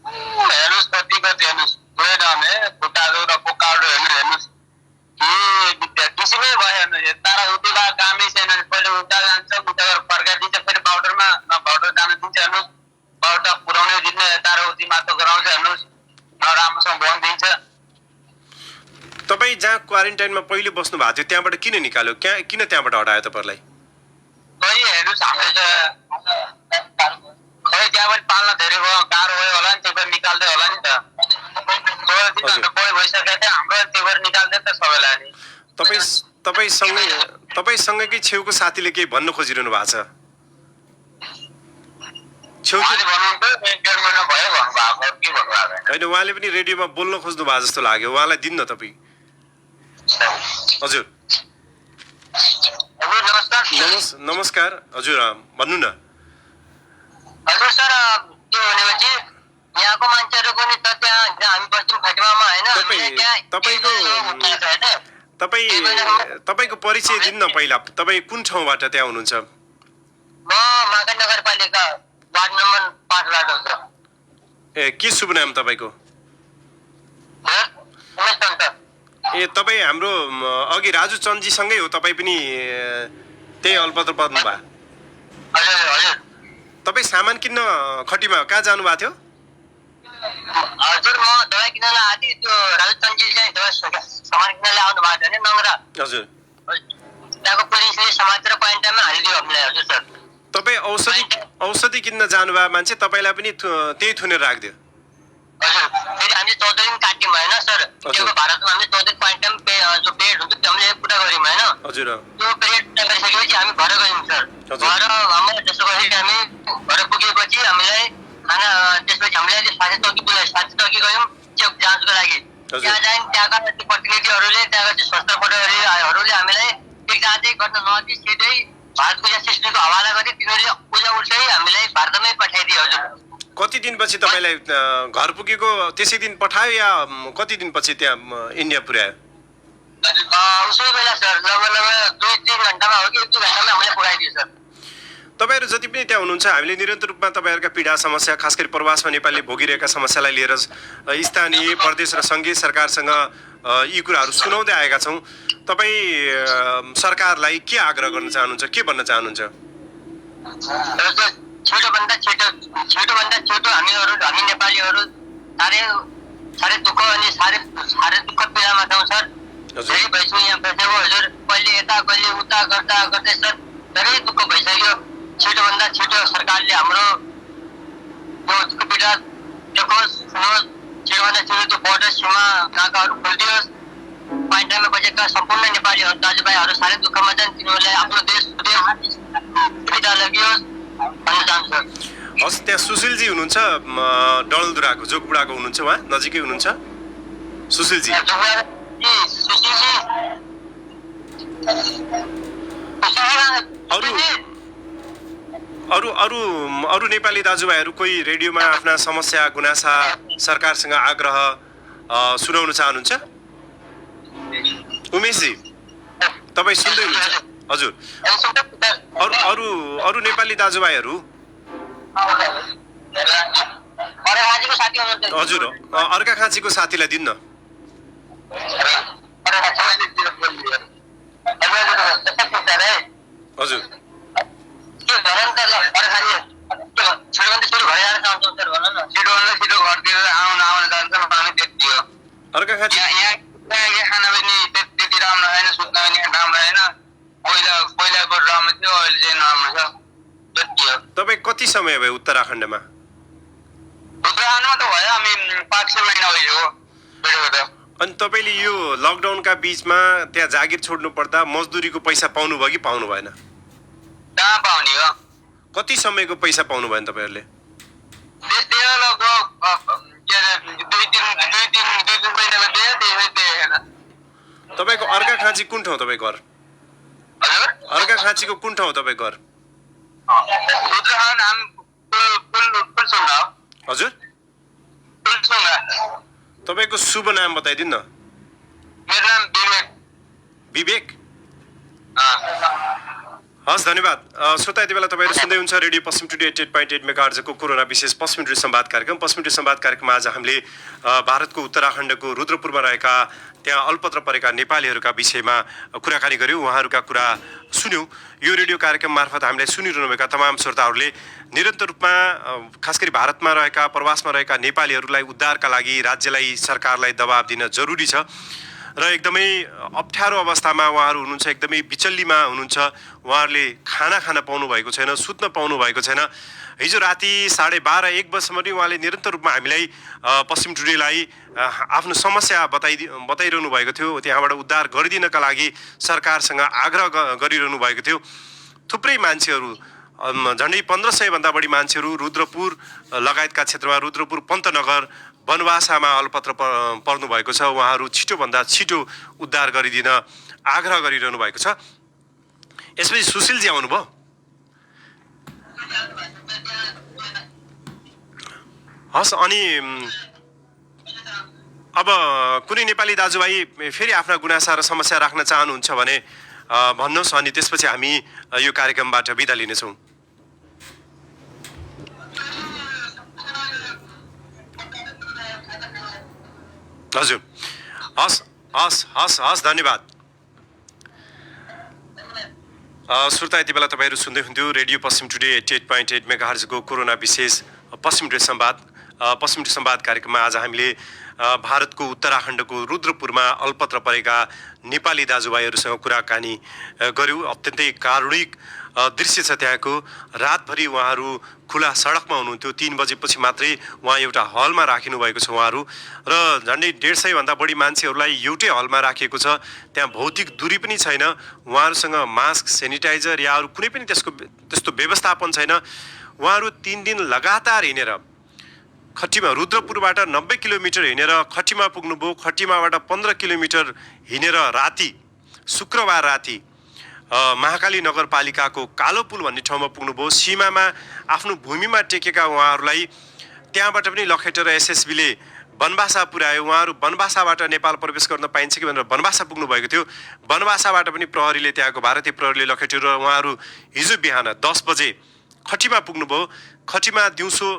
हेर्नुहोस् कति हेर्नुहोस्, खुट्टाहरू र पोकाहरू हेर्नुहोस् के किसिमै भयो। हेर्नुहोस् तारा उता कामै छैन। पहिले उता जान्छ, उता फर्काइदिन्छ, फेरि पाउडरमा पाउडर जान दिन्छ। हेर्नुहोस् पाउडर पुऱ्याउने दिन्छ, तारा उति मात्र गराउँछ। हेर्नुहोस् न राम्रोसँग भनिदिन्छ। तपाईँ जहाँ क्वारेन्टाइनमा पहिले बस्नु भएको थियो त्यहाँबाट किन निकाल्यो? किन त्यहाँबाट हटायो तपाईँहरूलाई? खै हेर्नुहोस् हामीले त खै त्यहाँ पनि पाल्न धेरै भयो, गाह्रो भयो होला नि, त्यही भएर निकाल्दै होला नि त। 16 दिनभन्दा बढी भइसकेको थियो, हाम्रो त्यही भएर निकाल्दै त सबैलाई नि। तपाईँसँगैकै छेउको साथीले केही भन्न खोजिरहनु भएको छ? होइन, उहाँले पनि रेडियोमा बोल्न खोज्नु भएको जस्तो लाग्यो, उहाँलाई दिन्न तपाईँ। हजुर नमस्कार हजुर, भन्नु न। हजुर सर, के भनेपछि यहाँको मान्छेहरू पनि त त्यहाँ हामी बस्छौँ खटिमामा होइन। तपाईँको परिचय दिनु न पहिला। तपाईँ कुन ठाउँबाट त्यहाँ हुनुहुन्छ? म माका नगरपालिका वार्ड नम्बर 5 बाट हो सर। ए, के शुभ नाम तपाईँको? ए, तपाईँ हाम्रो अघि राजु चन्दजीसँगै हो, तपाईँ पनि त्यही अल्पत्र पर्नु भयो? तपाईँ सामान किन्न खटीमा कहाँ जानु भएको थियो? हजुर, म दबाई किन्न आएको थिएँ। त्यो राजु चन्दजी चाहिँ दबाई सामान किन्न आउनु भएको थियो नि नङ्ग्रा। हजुर, त्यहाँको पुलिसले समातेर क्वारेन्टाइनमा हालिदियो हामीलाई। हजुर सर, तपाईँ औषधि किन्न जानुभयो मान्छे, तपाईँलाई पनि त्यही थुनेर राखिदियो? हजुर, फेरि हामीले 14 दिन काट्यौँ होइन सर। त्यो भारतमा हामीले 14 दिन क्वारेन्टाइन जो पेरियड हुन्छ त्यो हामीले पुरा गऱ्यौँ होइन। हजुर, त्यो पेरियड पुरा गरिसकेपछि हामी घर गयौँ सर। घर हाम्रो त्यसो गरेर हामी घर पुगेपछि हामीलाई खाना त्यसपछि हामीले साथै चौकी बोलायो, साथै चौकी गयौँ चेक जाँचको लागि। त्यहाँ जायौँ, त्यहाँका प्रतिनिधिहरूले त्यहाँका स्वास्थ्य कर्मीहरूले हामीलाई चेक जाँचै गर्न नदिई सिधै भारतको एसएसबीको हवाला गरी तिनीहरूले उल्टै हामीलाई भारतमै पठाइदियो हजुर। कति दिनपछि तपाईँलाई घर पुगेको त्यसै दिन पठायो या कति दिनपछि त्यहाँ इन्डिया पुर्यायो? उसै बेला सर, लगभग 2-3 घन्टामा हो कि 1-2 घन्टामा हामीलाई पुऱ्याइदियो सर। तपाईँहरू जति पनि त्यहाँ हुनुहुन्छ, हामीले निरन्तर रूपमा तपाईँहरूका पीडा समस्या, खास गरी प्रवासमा नेपालीले भोगिरहेका समस्यालाई लिएर स्थानीय प्रदेश र सङ्घीय सरकारसँग यी कुराहरू सुनाउँदै आएका छौँ। तपाईँ सरकारलाई के आग्रह गर्न चाहनुहुन्छ, के भन्न चाहनुहुन्छ? छिटोभन्दा छिटो हामी नेपालीहरू साह्रै दुःख अनि साह्रै दुःख पीडामा छौँ सर। धेरै भइसक्यो यहाँ बसेको हजुर, कहिले यता कहिले उता गर्दै सर धेरै दुःख भइसक्यो। छिटोभन्दा छिटो सरकारले हाम्रो यो दुःख पीडा देखोस्, सुनोस्। छिटोभन्दा छिटो त्यो बोर्डर सीमा नाकाहरू खोलिदियोस्। पाइन्टामा बसेका सम्पूर्ण नेपालीहरू दाजुभाइहरू साह्रै दुःखमा छन्, तिनीहरूलाई आफ्नो देश सुविधा लगियोस् भन्न चाहन्छु। हस्, त्यहाँ सुशीलजी हुनुहुन्छ डलधुराको, जोगबुढाको हुनुहुन्छ, उहाँ नजिकै हुनुहुन्छ सुशीलजी। अरू नेपाली दाजुभाइहरू कोही रेडियोमा आफ्ना समस्या गुनासा सरकारसँग आग्रह सुनाउन चाहनुहुन्छ? उमेशजी तपाईँ सुन्दै हुनुहुन्छ? हजुर, अरू नेपाली दाजुभाइहरू? हजुर, अर्घाखाँचीको साथीलाई दिन्न। हजुर, अर्घाखाँची खाना पनि त्यति राम्रो छैन, सुत्न पनि राम्रो छैन। पहिलाको राम्रो थियो, अहिले चाहिँ नराम्रो छ। त्यति हो। तपाईँ कति समय भयो उत्तराखण्डमा? उत्तराखण्डमा त भयो हामी 5-6 महिना भइसक्यो भेटेको त। अनि तपाईँले यो लकडाउनका बिचमा त्यहाँ जागिर छोड्नु पर्दा मजदुरीको पैसा पाउनु भयो कि पाउनु भएन? कहाँ पाउने हो? कति समयको पैसा पाउनु भएन तपाईँहरूले? त्यस्तै हो, लगभग 2-3 महिनाको दियो, त्यसमै दिएन। तपाईँको अर्घाखाँची कुन ठाउँ तपाईँ घर? हजुर, अर्घाखाँचीको कुन ठाउँ तपाईँ घर? उत्तराखण्ड हामी पुलसुङ्गा हो। हजुर, पुलसुङ्गा। तपाईँको शुभ नाम बताइदिनु न। मेरो नाम विवेक। विवेक? हस्, धन्यवाद। श्रोता, यति बेला तपाईँहरू सुन्दै हुन्छ रेडियो पश्चिम टुडे 88.8 मेगाहर्जको कोरोना विशेष पश्चिम टुडे संवाद कार्यक्रम। पश्चिम टुडे संवाद कार्यक्रममा आज हामीले भारतको उत्तराखण्डको रुद्रपुरमा रहेका त्यहाँ अल्पत्र परेका नेपालीहरूका विषयमा कुराकानी गऱ्यौँ, उहाँहरूका कुरा सुन्यौँ। यो रेडियो कार्यक्रम मार्फत हामीलाई सुनिरहनुभएका तमाम श्रोताहरूले निरन्तर रूपमा खास गरी भारतमा रहेका प्रवासमा रहेका नेपालीहरूलाई उद्धारका लागि राज्यलाई सरकारलाई दबाब दिन जरुरी छ र एकदमै अप्ठ्यारो अवस्थामा उहाँहरू हुनुहुन्छ, एकदमै बिचल्लीमा हुनुहुन्छ। उहाँहरूले खाना खान पाउनु भएको छैन, सुत्न पाउनु भएको छैन। हिजो राति 12:30-1 बजीसम्म पनि उहाँले निरन्तर रूपमा हामीलाई पश्चिम टुडेलाई आफ्नो समस्या बताइरहनु भएको थियो। त्यहाँबाट उद्धार गरिदिनका लागि सरकारसँग आग्रह गरिरहनु भएको थियो। थुप्रै मान्छेहरू, झन्डै 1500 भन्दा बढी मान्छेहरू रुद्रपुर लगायतका क्षेत्रमा, रुद्रपुर पन्तनगर वनवासामा अलपत्र पर्नु भएको छ। उहाँहरू छिटोभन्दा छिटो उद्धार गरिदिन आग्रह गरिरहनु भएको छ। यसपछि सुशीलजी आउनुभयो। हस्, अनि अब कुनै नेपाली दाजुभाइ फेरि आफ्ना गुनासा र समस्या राख्न चाहनुहुन्छ भने भन्नुहोस्, अनि त्यसपछि हामी यो कार्यक्रमबाट बिदा लिनेछौँ। हजुर, हस् हस् हस् हस्, धन्यवाद। श्रोता, यति बेला तपाईँहरू सुन्दै हुन्थ्यो रेडियो पश्चिम टुडे 88.8 मेगाहर्जको कोरोना विशेष पश्चिम टुडे संवाद कार्यक्रममा आज हामीले भारतको उत्तराखण्डको रुद्रपुरमा अल्पत्र परेका नेपाली दाजुभाइहरूसँग कुराकानी गऱ्यौँ। अत्यन्तै कारुणिक दृश्य छ त्यहाँको। रातभरि उहाँहरू खुला सडकमा हुनुहुन्थ्यो। 3 बजेपछि मात्रै उहाँ एउटा हलमा राखिनु भएको छ उहाँहरू, र झन्डै 150 भन्दा बढी मान्छेहरूलाई एउटै हलमा राखिएको छ। त्यहाँ भौतिक दूरी पनि छैन, उहाँहरूसँग मास्क, सेनिटाइजर या अरू कुनै पनि त्यस्तो व्यवस्थापन छैन। उहाँहरू 3 दिन लगातार हिँडेर खटिमा रुद्रपुरबाट 90 किलोमिटर हिँडेर खटिमा पुग्नुभयो। खटिमाबाट 15 किलोमिटर हिँडेर राति शुक्रबार राति महाकाली नगरपालिकाको कालो पुल भन्ने ठाउँमा पुग्नुभयो। सीमामा आफ्नो भूमिमा टेकेका उहाँहरूलाई त्यहाँबाट पनि लखेटेर एसएसबीले बनबासा पुर्यायो। उहाँहरू बनबासाबाट नेपाल प्रवेश गर्न पाइन्छ कि भनेर बनबासा पुग्नु भएको थियो। बनबासाबाट पनि प्रहरीले त्यहाँको भारतीय प्रहरीले लखेट्यो र उहाँहरू हिजो बिहान 10 बजे खटिमा पुग्नुभयो। खटिमा दिउँसो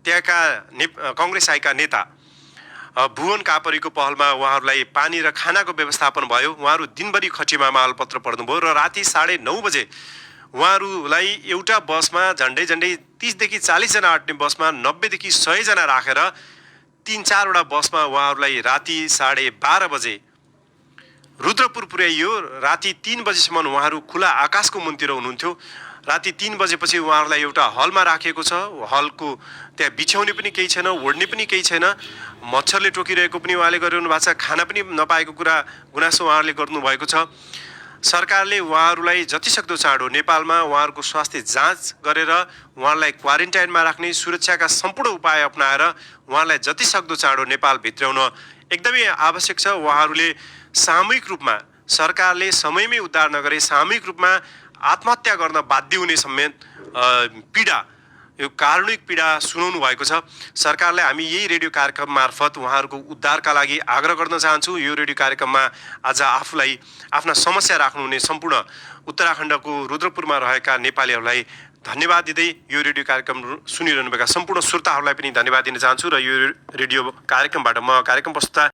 त्यहाँका कङ्ग्रेस आएका नेता भुवन कापरीको पहलमा उहाँहरूलाई पानी र खानाको व्यवस्थापन भयो। उहाँहरू दिनभरि खटिमामा अलपत्र पर्नुभयो र राति 9:30 बजे उहाँहरूलाई एउटा बसमा झन्डै 30 देखि 40 जना अट्ने बसमा 90 देखि 100 जना राखेर 3-4 वटा बसमा उहाँहरूलाई राति 12:30 बजे रुद्रपुर पुर्याइयो। राति 3 बजेसम्म उहाँहरू खुला आकाशको मुनतिर हुनुहुन्थ्यो। राति 3 बजेपछि उहाँहरूलाई एउटा हलमा राखिएको छ। हलको त्यहाँ बिछ्याउने पनि केही छैन, ओढ्ने पनि केही छैन, मच्छरले टोकिरहेको पनि उहाँले गरिरहनु भएको छ, खाना पनि नपाएको कुरा गुनासो उहाँहरूले गर्नुभएको छ। सरकारले उहाँहरूलाई जतिसक्दो चाँडो नेपालमा उहाँहरूको स्वास्थ्य जाँच गरेर उहाँलाई क्वारेन्टाइनमा राख्ने, सुरक्षाका सम्पूर्ण उपाय अपनाएर उहाँलाई जतिसक्दो चाँडो नेपाल भित्र्याउन एकदमै आवश्यक छ। उहाँहरूले सामूहिक रूपमा सरकारले समयमै उद्धार नगरे सामूहिक रूपमा आत्महत्या गर्न बाध्य हुने समेत पीडा, यो कारुणिक पीडा सुनाउनु भएको छ। सरकारलाई हामी यही रेडियो कार्यक्रम मार्फत उहाँहरूको उद्धारका लागि आग्रह गर्न चाहन्छौँ। यो रेडियो कार्यक्रममा आज आफूलाई आफ्ना समस्या राख्नुहुने सम्पूर्ण उत्तराखण्डको रुद्रपुरमा रहेका नेपालीहरूलाई धन्यवाद दिँदै यो रेडियो कार्यक्रम सुनिरहनुभएका सम्पूर्ण श्रोताहरूलाई पनि धन्यवाद दिन चाहन्छु र यो रेडियो कार्यक्रमबाट म कार्यक्रम प्रस्तुता